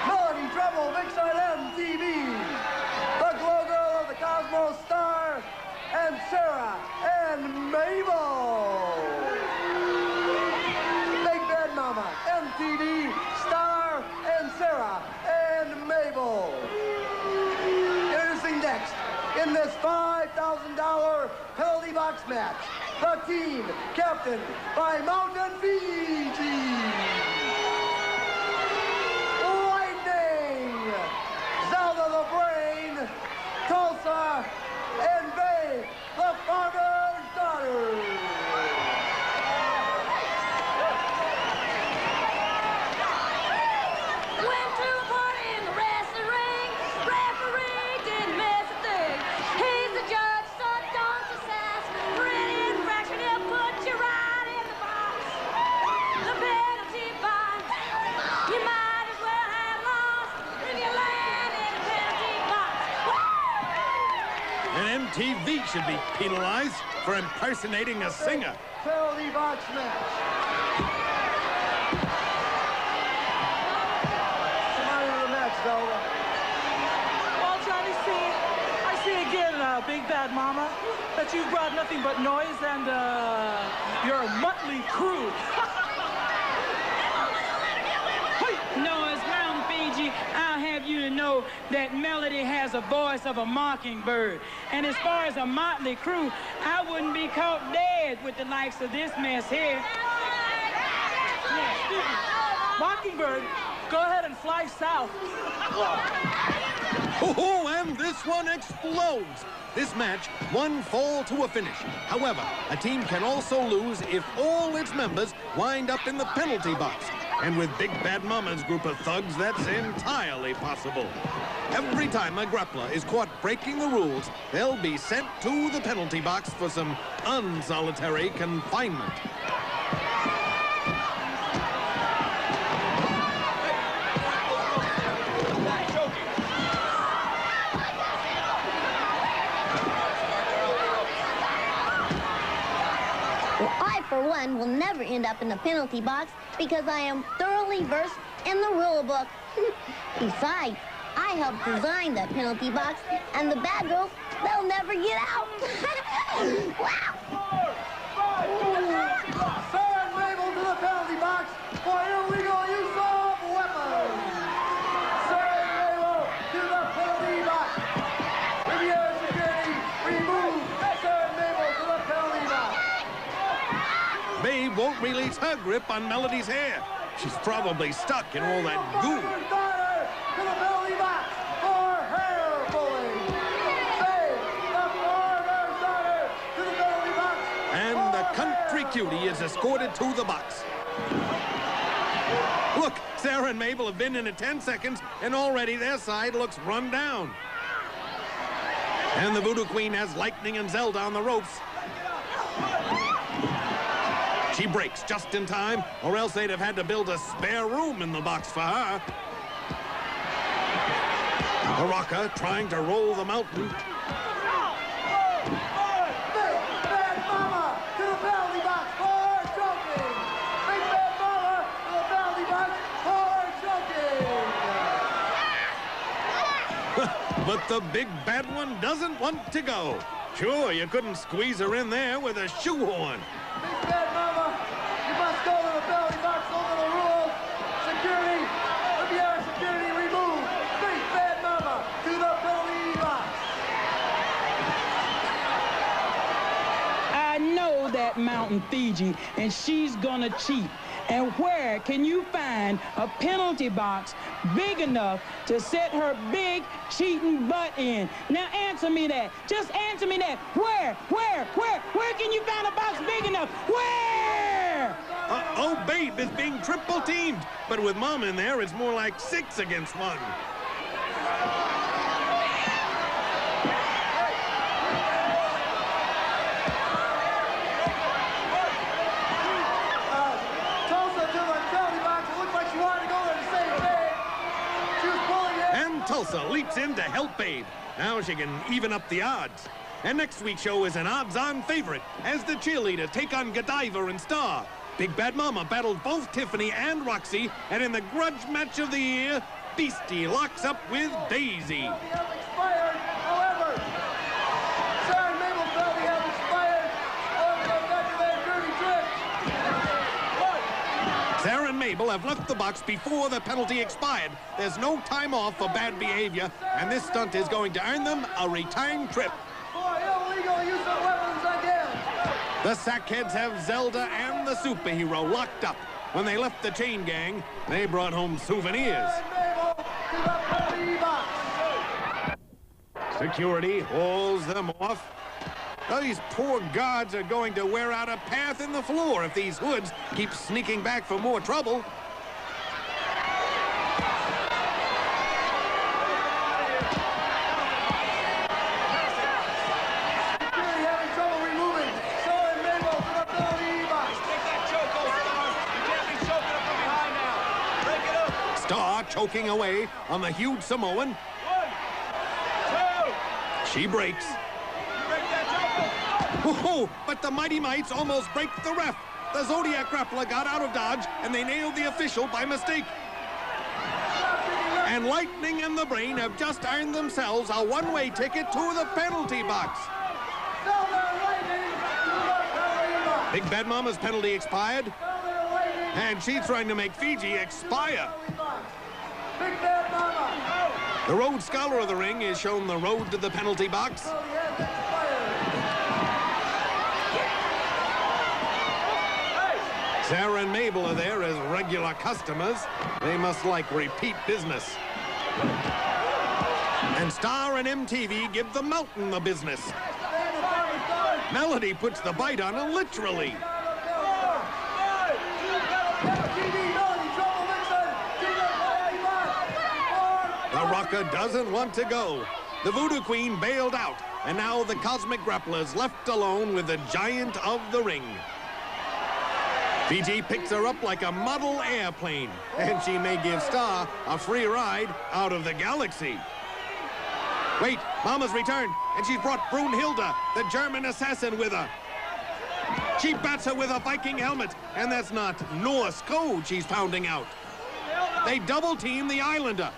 Melody Treble, Big Side MTV, the Glow Girl of the Cosmos Star, and Sarah and Mabel. Big Bad Mama, MTV, Star, and Sarah and Mabel. Introducing next, in this $5,000 penalty box match, the team captained by Mountain Fiji, Lightning, Zelda the Brain, Tulsa, and Babe, the Farmer's Daughter. Went to a party in the wrestling ring. Referee didn't miss a thing. He's the judge, so don't just ask. For any infraction, he'll put you right in the box. The penalty box. You might as well have lost if you land in the penalty box. And MTV should be penalized for impersonating a singer. Penalty box match. Somebody to the match, Zelda. Well, Johnny, I see again, Big Bad Mama, that you've brought nothing but noise and your motley crew. Noah's Mountain Fiji, I'll have you to know that Melody has a voice of a mockingbird. And as far as a motley crew, I wouldn't be caught dead with the likes of this mess here. Mockingbird, go ahead and fly south. Oh, and this one explodes. This match, one fall to a finish. However, a team can also lose if all its members wind up in the penalty box. And with Big Bad Mama's group of thugs, that's entirely possible. Every time a grappler is caught breaking the rules, they'll be sent to the penalty box for some unsolitary confinement. I, for one, will never end up in the penalty box because I am thoroughly versed in the rule book. Besides, I helped design the penalty box, and the bad girls, they'll never get out. Wow! Sarah and Mabel to the penalty box for illegal use of weapons. Sarah and Mabel to the penalty box. Riviera security remove Sarah and Mabel to the penalty box. Babe won't release her grip on Melody's hair. She's probably stuck in all that goo. To the penalty box for hair pulling. Save the former starter to the penalty box. And the country cutie is escorted to the box. Look, Sarah and Mabel have been in it 10 seconds, and already their side looks run down. And the Voodoo Queen has Lightning and Zelda on the ropes. She breaks just in time, or else they'd have had to build a spare room in the box for her. The Rocker trying to roll the mountain. Big Bad Mama to the penalty box for choking. Big Bad Mama to the penalty box for choking. But the big bad one doesn't want to go. Sure, you couldn't squeeze her in there with a shoehorn. Big Bad Mama, you must go to the penalty box over the rules. Security, Riviera security remove. Big Bad Mama to the penalty box. I know that Mountain Fiji, and she's gonna cheat. And where can you find a penalty box big enough to set her big cheating butt in? Now answer me that. Just answer me that. Where can you find a box big enough? Where? Oh, Babe is being triple teamed. But with Mom in there, it's more like 6 against 1. Tulsa leaps in to help Babe. Now she can even up the odds. And next week's show is an odds-on favorite as the cheerleaders take on Godiva and Star. Big Bad Mama battled both Tiffany and Roxy, and in the grudge match of the year, Beastie locks up with Daisy. Expired, however, Sarah and Mabel's penalty have expired over the Dr. Dirty Trick. Sarah and Mabel have left the box before the penalty expired. There's no time off for bad behavior, and this stunt is going to earn them a return trip. For illegal use of weapons again. The Sackheads have Zelda and the superhero locked up. When they left the chain gang, they brought home souvenirs. Security hauls them off. These poor guards are going to wear out a path in the floor if these hoods keep sneaking back for more trouble. Security having trouble removing Sarah and Mabel to the penalty box. Take that choke, old Star. You can't be choking up from behind now. Break it up. Star choking away on the huge Samoan. 1, 2. She breaks. Oh, but the Mighty Mites almost break the ref. The Zodiac Grappler got out of dodge, and they nailed the official by mistake. And Lightning and the Brain have just earned themselves a one-way ticket to the penalty box. Big Bad Mama's penalty expired, and she's trying to make Fiji expire. Big Bad Mama. The Rhodes Scholar of the Ring is shown the road to the penalty box. Sarah and Mabel are there as regular customers. They must like repeat business. And Star and MTV give the Mountain the business. Melody puts the bite on her literally. The Rocker doesn't want to go. The Voodoo Queen bailed out, and now the Cosmic Grappler's left alone with the Giant of the Ring. Fiji picks her up like a model airplane, and she may give Star a free ride out of the galaxy. Wait, Mama's returned, and she's brought Brunhilde, the German assassin, with her. She bats her with a Viking helmet, and that's not Norse code she's pounding out. They double-team the Islander.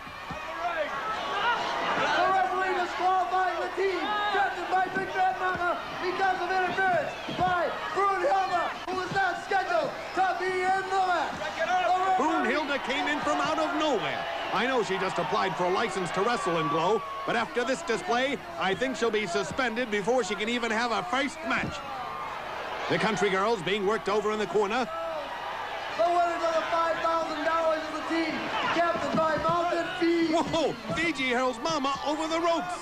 The referee disqualifying the team captained by Big Bad Mama because of interference by Brunhilde, who is not scheduled to be in the match. Brunhilde came in from out of nowhere. I know she just applied for a license to wrestle in Glow, but after this display, I think she'll be suspended before she can even have a first match. The country girls being worked over in the corner. The winners of the $5,000 is the team captained by Mountain Fiji. Whoa! Fiji hurls Mama over the ropes.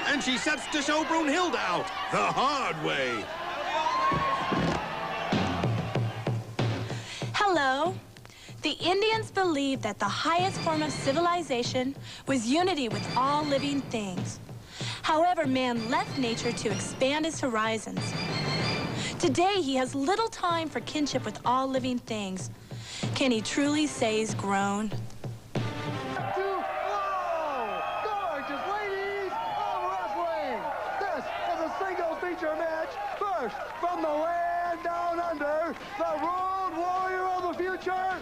And she sets to show Brunhilde out the hard way. Hello. The Indians believed that the highest form of civilization was unity with all living things. However, man left nature to expand his horizons. Today, he has little time for kinship with all living things. Can he truly say he's grown? Gorgeous ladies of wrestling. This is a singles feature match. First, from the land down under, the Road Warrior of the future,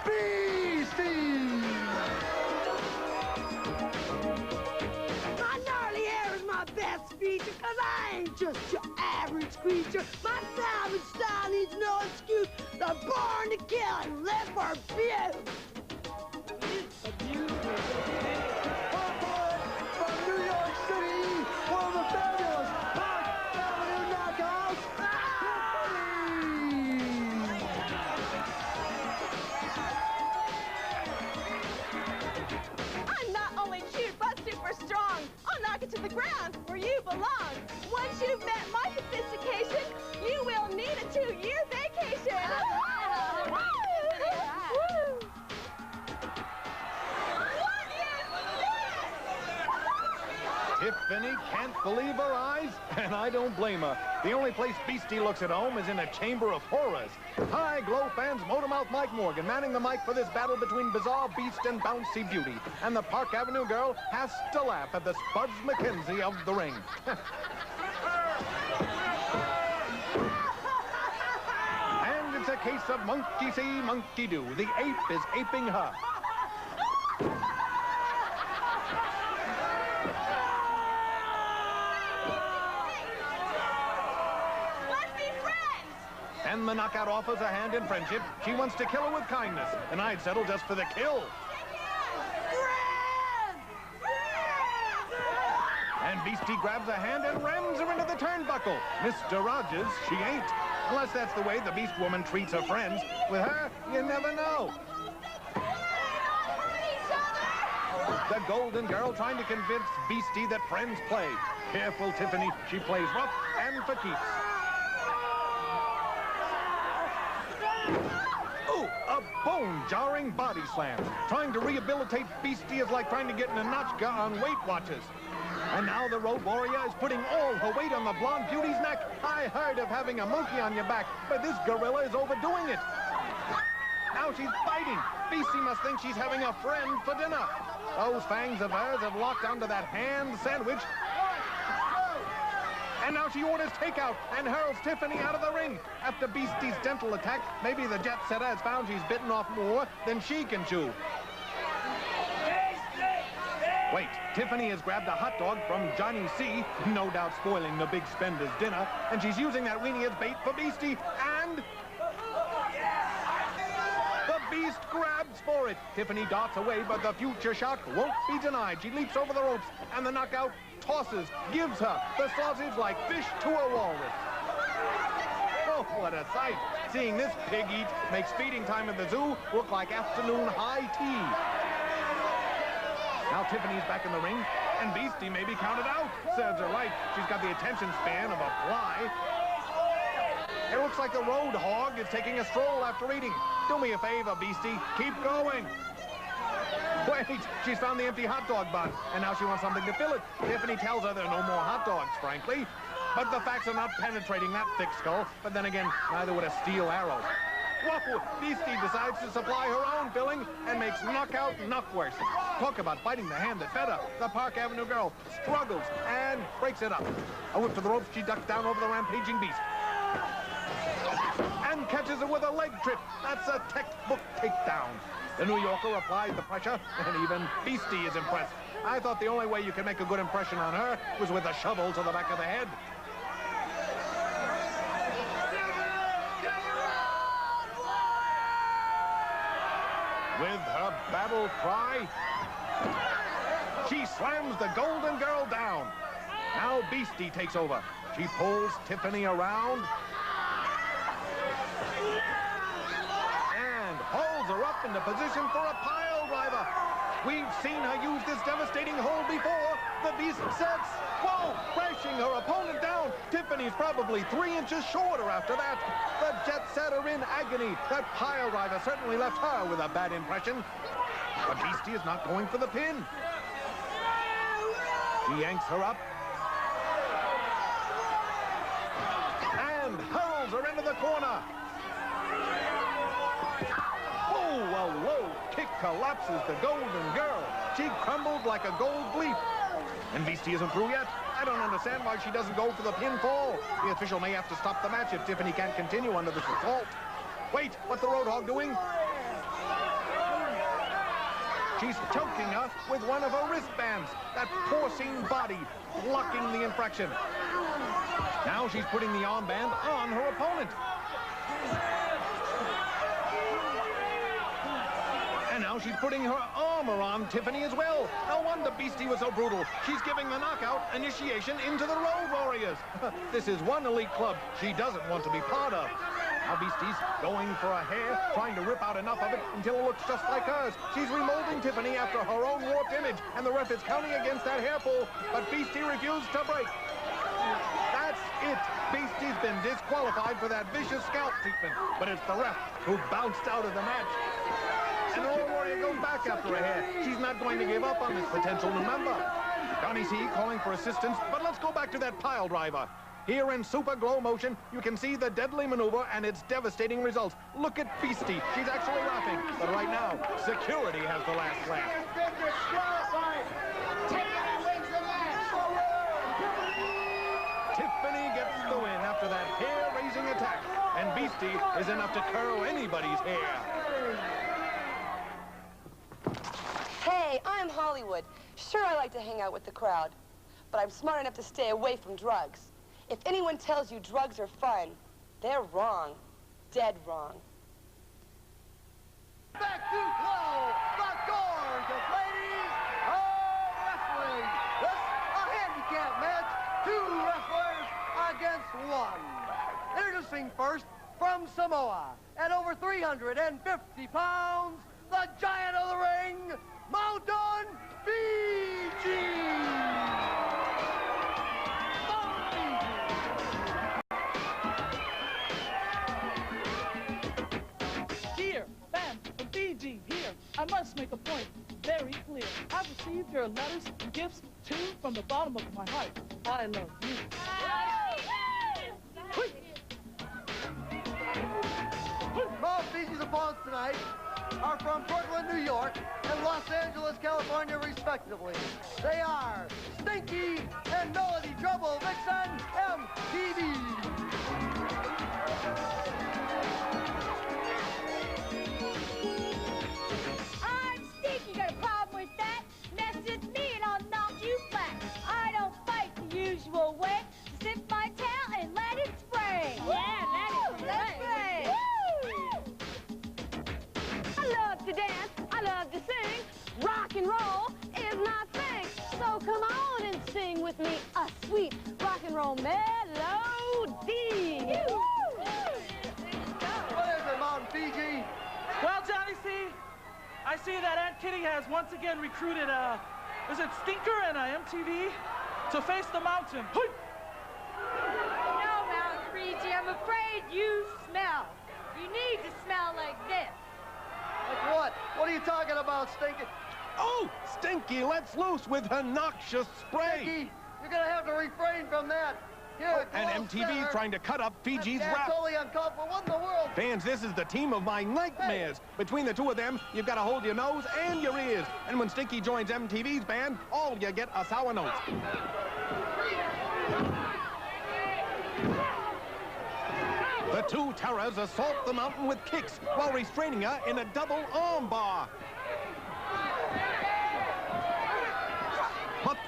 Beastie. My gnarly hair is my best feature, cause I ain't just your average creature. My savage style needs no excuse. They're born to kill and live for abuse. From New York City, one of the fabulous Park Avenue Knockouts, I'm not only cute, but super strong. I'll knock it to the ground where you belong. Once you've met my sophistication, you will need a 2-year vacation. Tiffany can't believe her eyes, and I don't blame her. The only place Beastie looks at home is in a chamber of horrors. Hi, Glow fans. Motormouth Mike Morgan manning the mic for this battle between Bizarre Beast and Bouncy Beauty. And the Park Avenue girl has to laugh at the Spuds McKenzie of the ring. And it's a case of monkey see, monkey do. The ape is aping her. And the knockout offers a hand in friendship. She wants to kill her with kindness, and I'd settle just for the kill. And Beastie grabs a hand and rams her into the turnbuckle. Mr. Rogers, she ain't. Unless that's the way the Beast Woman treats her friends. With her, you never know. The Golden Girl trying to convince Beastie that friends play. Careful, Tiffany. She plays rough and for keeps. Ooh, a bone-jarring body slam. Trying to rehabilitate Beastie is like trying to get Ninotchka on Weight Watchers. And now the Road Warrior is putting all her weight on the blonde beauty's neck. I heard of having a monkey on your back, but this gorilla is overdoing it. Now she's biting. Beastie must think she's having a friend for dinner. Those fangs of hers have locked onto that hand sandwich. And now she orders takeout and hurls Tiffany out of the ring. After Beastie's dental attack, maybe the jet setter has found she's bitten off more than she can chew. Wait, Tiffany has grabbed a hot dog from Johnny C, no doubt spoiling the big spender's dinner, and she's using that weenie as bait for Beastie, and... the Beast grabs for it. Tiffany darts away, but the future shock won't be denied. She leaps over the ropes, and the knockout tosses, gives her the sausage like fish to a walrus. Oh, what a sight. Seeing this pig eat makes feeding time at the zoo look like afternoon high tea. Now Tiffany's back in the ring, and Beastie may be counted out. Serves her right. She's got the attention span of a fly. It looks like the road hog is taking a stroll after eating. Do me a favor, Beastie. Keep going. Wait, she's found the empty hot dog bun, and now she wants something to fill it. Tiffany tells her there are no more hot dogs, frankly. But the facts are not penetrating that thick skull. But then again, neither would a steel arrow. Whoa, Beastie decides to supply her own filling and makes knockout knock worse. Talk about biting the hand that fed her. The Park Avenue girl struggles and breaks it up. A whip to the ropes, she ducks down over the rampaging Beast. And catches her with a leg trip. That's a textbook takedown. The New Yorker applies the pressure, and even Beastie is impressed. I thought the only way you could make a good impression on her was with a shovel to the back of the head. With her battle cry, she slams the Golden Girl down. Now Beastie takes over. She pulls Tiffany around and hauls her up into position for a pile driver. We've seen her use this devastating hold before. The Beast sets, whoa, crashing her opponent down. Tiffany's probably 3 inches shorter after that. The Jet Set are in agony. That pile driver certainly left her with a bad impression. But Beastie is not going for the pin. He yanks her up and hurls her into the corner. Oh, a low kick collapses the Golden Girl. She crumbles like a gold leaf. And Beastie isn't through yet. I don't understand why she doesn't go for the pinfall. The official may have to stop the match if Tiffany can't continue under this assault. Wait, what's the Roadhog doing? She's choking her with one of her wristbands. That porcine body blocking the infraction. Now she's putting the armband on her opponent. And now she's putting her armor on Tiffany as well. No wonder Beastie was so brutal. She's giving the knockout initiation into the Road Warriors. This is one elite club she doesn't want to be part of. Now Beastie's going for a hair, trying to rip out enough of it until it looks just like hers. She's remolding Tiffany after her own warped image, and the ref is counting against that hair pull, but Beastie refused to break. That's it. Beastie's been disqualified for that vicious scalp treatment, but it's the ref who bounced out of the match. And the Road Warrior goes back after a hair. She's not going to give up on this potential new member. Donnie C calling for assistance, but let's go back to that pile driver. Here in super glow motion, you can see the deadly maneuver and its devastating results. Look at Beastie. She's actually laughing. But right now, security has the last laugh. Tiffany gets the win after that hair-raising attack. And Beastie is enough to curl anybody's hair. Hey, I'm Hollywood. Sure, I like to hang out with the crowd, but I'm smart enough to stay away from drugs. If anyone tells you drugs are fun, they're wrong. Dead wrong. Back to Glow, the gorgeous ladies of wrestling. This a handicap match, 2 wrestlers against 1. Introducing first from Samoa, at over 350 pounds, the giant of the ring, Mountain Fiji. Fiji, here, I must make a point very clear. I've received your letters and gifts, too, from the bottom of my heart. I love you. Both Fiji's opponents tonight are from Brooklyn, New York, and Los Angeles, California, respectively. They are Stinky and Melody Trouble Vixen MTV. Way to sip my tail and let it spray. Yeah, let it spray. I love to dance. I love to sing. Rock and roll is my thing. So come on and sing with me a sweet rock and roll melody. What is it, Mountain Fiji? Well, Johnny C, I see that Aunt Kitty has once again recruited, is it Stinker and MTV? To face the mountain. No, Mountain Fiji, I'm afraid you smell. You need to smell like this. Like what? What are you talking about, Stinky? Oh, Stinky lets loose with her noxious spray. Stinky, you're gonna have to refrain from that. Here, and MTV's trying to cut up Fiji's rap. That's totally uncalled for. What in the world? Fans, this is the team of my nightmares. Between the two of them, you've got to hold your nose and your ears. And when Stinky joins MTV's band, all you get are sour notes. The two terrors assault the mountain with kicks while restraining her in a double arm bar.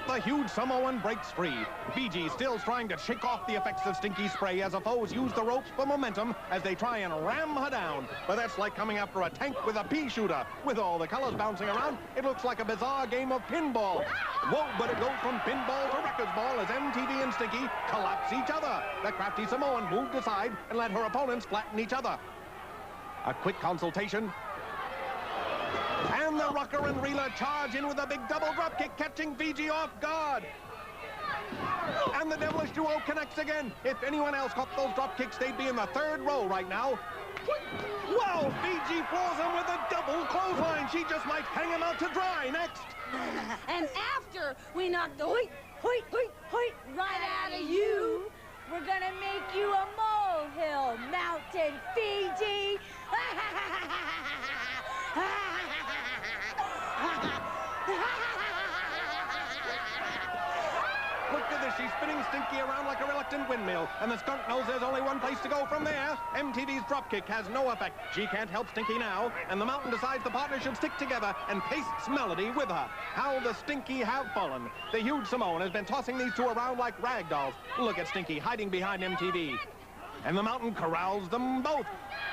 the huge Samoan breaks free. BG still's trying to shake off the effects of Stinky's spray as the foes use the ropes for momentum as they try and ram her down. But that's like coming after a tank with a pea shooter. With all the colors bouncing around, it looks like a bizarre game of pinball. Whoa, but it goes from pinball to records ball as MTV and Stinky collapse each other. The crafty Samoan moved aside and let her opponents flatten each other. A quick consultation. And the rocker and reeler charge in with a big double drop kick, catching Fiji off guard. And the devilish duo connects again. If anyone else got those drop kicks, they'd be in the third row right now. Wow, Fiji floors him with a double clothesline. She just might hang him out to dry next. And after we knock the hoit right out of you, we're gonna make you a molehill mountain, Fiji. Look at this, she's spinning Stinky around like a reluctant windmill, and the skunk knows there's only one place to go from there. MTV's dropkick has no effect. She can't help Stinky now, and the mountain decides the partner should stick together and pastes Melody with her. How the Stinky have fallen. The huge Samoan has been tossing these two around like rag dolls. Look at Stinky hiding behind MTV. And the mountain corrals them both.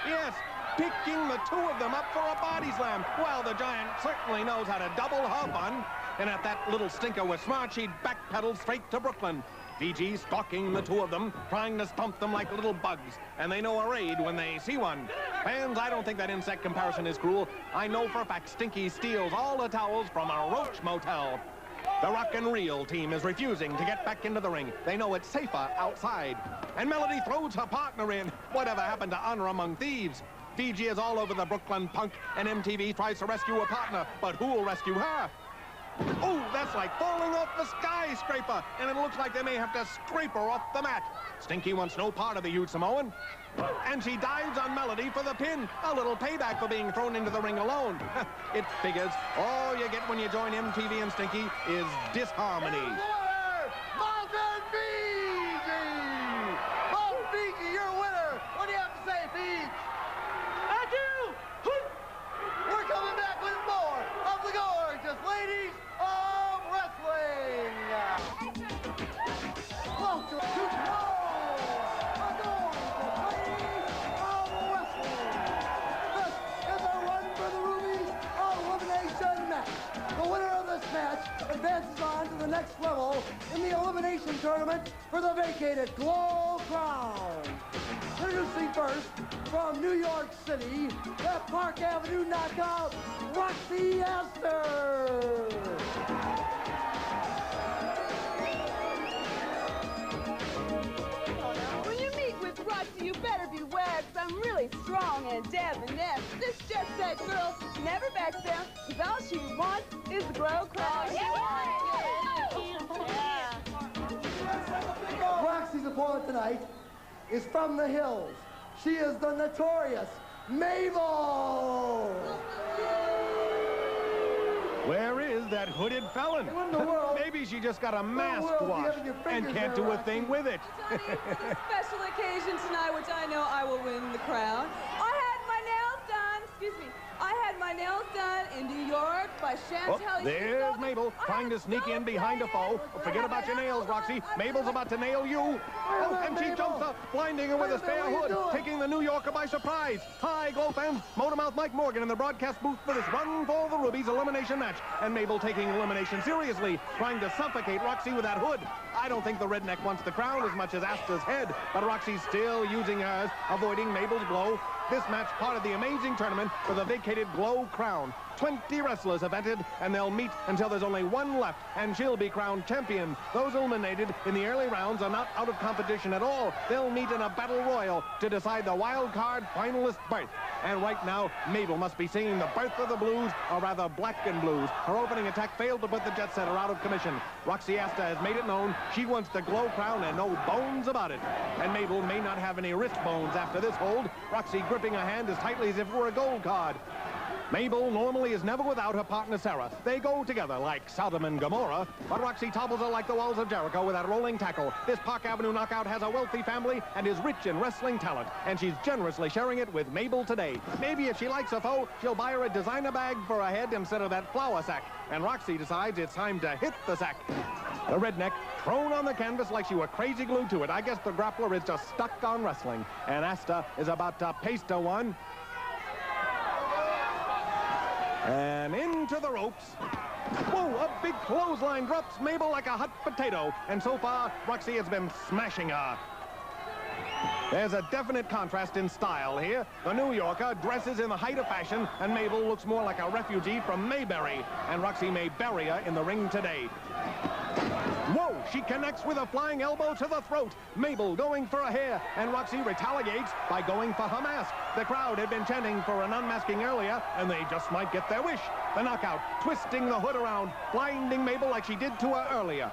Yes, picking the two of them up for a body slam. Well, the giant certainly knows how to double her fun. And if that little stinker was smart, she'd backpedal straight to Brooklyn. Fiji stalking the two of them, trying to stomp them like little bugs. And they know a raid when they see one. Fans, I don't think that insect comparison is cruel. I know for a fact Stinky steals all the towels from a roach motel. The Rock and Reel team is refusing to get back into the ring. They know it's safer outside. And Melody throws her partner in. Whatever happened to honor among thieves? Fiji is all over the Brooklyn punk, and MTV tries to rescue a partner, but who will rescue her? Oh, that's like falling off the skyscraper, and it looks like they may have to scrape her off the mat. Stinky wants no part of the huge Samoan, and she dives on Melody for the pin. A little payback for being thrown into the ring alone. It figures. All you get when you join MTV and Stinky is disharmony. Mountain Fiji! Mountain Fiji, you're a winner! What do you have to say, Fiji? I do! We're coming back with more of the gorgeous ladies of wrestling! Welcome to the gorgeous ladies of wrestling! This is a run for the rubies elimination match. The winner of this match advances on to the next level in the elimination tournament for the vacated Glow Crown. Introducing first, from New York City, that Park Avenue knockout, Roxy Astor. When you meet with Roxy, you better beware, 'cause I'm really strong and debonair. This jet set girl never backs down, 'cause all she wants is the Glow Crown. Roxy's opponent tonight is from the hills. She is the notorious Mabel. Where is that hooded felon? What in the world? Maybe she just got a mask world do you wash have in your and fingers can't there, do a Roxy? thing with it. Special occasion tonight, which I know I will win the crown. I had my nails done, excuse me, I had my nails done in New York by Chantel. Oh, there's Mabel trying to sneak in behind a foe. Forget about your nails, Roxy. Mabel's about to nail you. Oh, and she jumps up, blinding her with a spare hood, taking the New Yorker by surprise. Hi, Glow fans. Motormouth Mike Morgan in the broadcast booth for this Run for the Rubies elimination match. And Mabel taking elimination seriously, trying to suffocate Roxy with that hood. I don't think the redneck wants the crown as much as Asta's head, but Roxy's still using hers, avoiding Mabel's blow. This match part of the amazing tournament for the vacated Glow Crown. 20 wrestlers have entered, and they'll meet until there's only one left, and she'll be crowned champion. Those eliminated in the early rounds are not out of competition at all. They'll meet in a battle royal to decide the wild card finalist berth. And right now, Mabel must be singing the birth of the blues, or rather black and blues. Her opening attack failed to put the jet setter out of commission. Roxy Asta has made it known she wants the Glow Crown and no bones about it. And Mabel may not have any wrist bones after this hold, Roxy gripping her hand as tightly as if it were a gold card. Mabel normally is never without her partner Sarah. They go together like Sodom and Gomorrah, but Roxy topples her like the walls of Jericho with that rolling tackle. This Park Avenue knockout has a wealthy family and is rich in wrestling talent, and she's generously sharing it with Mabel today. Maybe if she likes a foe, she'll buy her a designer bag for her head instead of that flour sack. And Roxy decides it's time to hit the sack. The redneck thrown on the canvas like she were crazy glued to it. I guess the grappler is just stuck on wrestling. And Asta is about to paste her one. And into the ropes. Whoa, a big clothesline drops Mabel like a hot potato. And so far, Roxy has been smashing her. There's a definite contrast in style here. The New Yorker dresses in the height of fashion, and Mabel looks more like a refugee from Mayberry. And Roxy may bury her in the ring today. Whoa, she connects with a flying elbow to the throat. Mabel going for a hair, and Roxy retaliates by going for her mask. The crowd had been chanting for an unmasking earlier, and they just might get their wish. The knockout, twisting the hood around, blinding Mabel like she did to her earlier.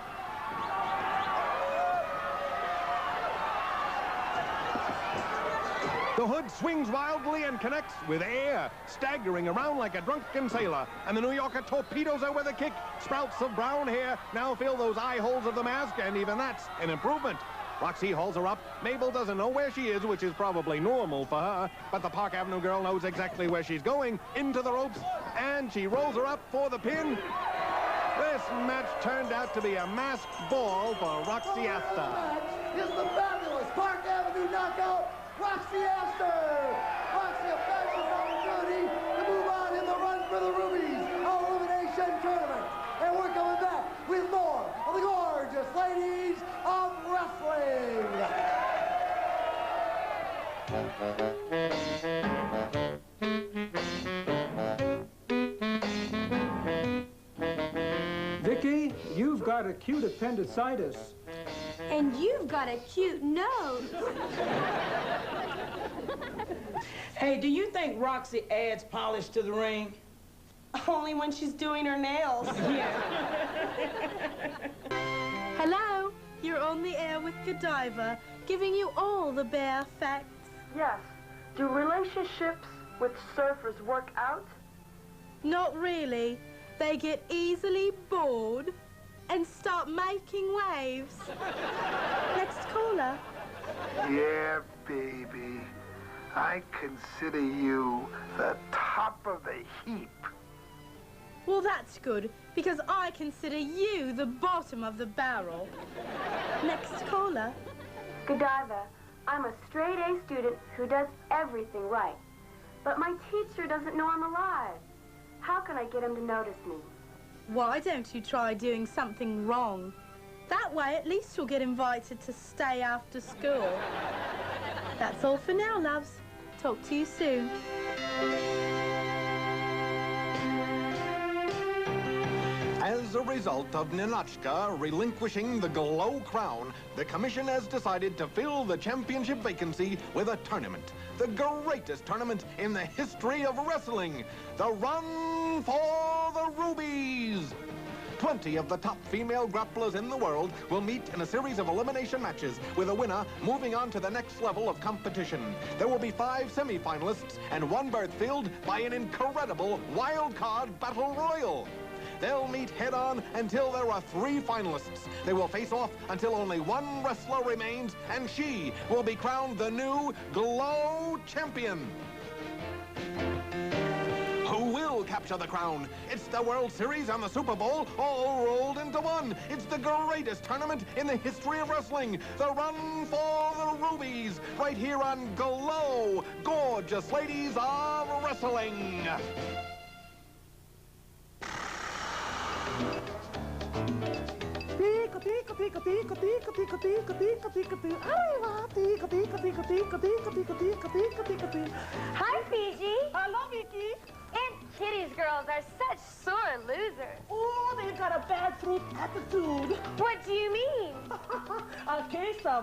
The hood swings wildly and connects with air, staggering around like a drunken sailor. And the New Yorker torpedoes her with a kick. Sprouts of brown hair now fill those eye holes of the mask, and even that's an improvement. Roxy hauls her up. Mabel doesn't know where she is, which is probably normal for her. But the Park Avenue girl knows exactly where she's going, into the ropes, and she rolls her up for the pin. This match turned out to be a masked ball for Roxy Asta. Is the fabulous Park Avenue knockout, Roxy Astor! Roxy, a fabulous opportunity to move on in the run for the Rubies Elimination Tournament. And we're coming back with more of the gorgeous ladies of wrestling. Vicky, you've got acute appendicitis. And you've got a cute nose. Hey, do you think Roxy adds polish to the ring? Only when she's doing her nails. Yeah. Hello, you're on the air with Godiva, giving you all the bare facts. Yes. Do relationships with surfers work out? Not really. They get easily bored and start making waves. Next caller. Yeah, baby. I consider you the top of the heap. Well, that's good, because I consider you the bottom of the barrel. Next caller. Godiva, I'm a straight-A student who does everything right. But my teacher doesn't know I'm alive. How can I get him to notice me? Why don't you try doing something wrong? That way, at least you'll get invited to stay after school. That's all for now, loves. Talk to you soon. As a result of Ninotchka relinquishing the Glow Crown, the commission has decided to fill the championship vacancy with a tournament. The greatest tournament in the history of wrestling. The Run for the Rubies. 20 of the top female grapplers in the world will meet in a series of elimination matches, with a winner moving on to the next level of competition. There will be 5 semi-finalists and 1 berth filled by an incredible wild card battle royal. They'll meet head-on until there are 3 finalists. They will face off until only 1 wrestler remains, and she will be crowned the new Glow Champion. Who will capture the crown? It's the World Series and the Super Bowl all rolled into one. It's the greatest tournament in the history of wrestling. The Run for the Rubies, right here on Glow, gorgeous ladies of wrestling. Pica, pica, pica, pica, pica, pica, pica, pica, pica, pica. Arriba, pica, pica, pica, pica, pica, pica, pica, pica, pica, pica. Hi, Fiji. Hello, Vicky. And Kitty's girls are such sore losers. Oh, they've got a bad fruit attitude. What do you mean? A case of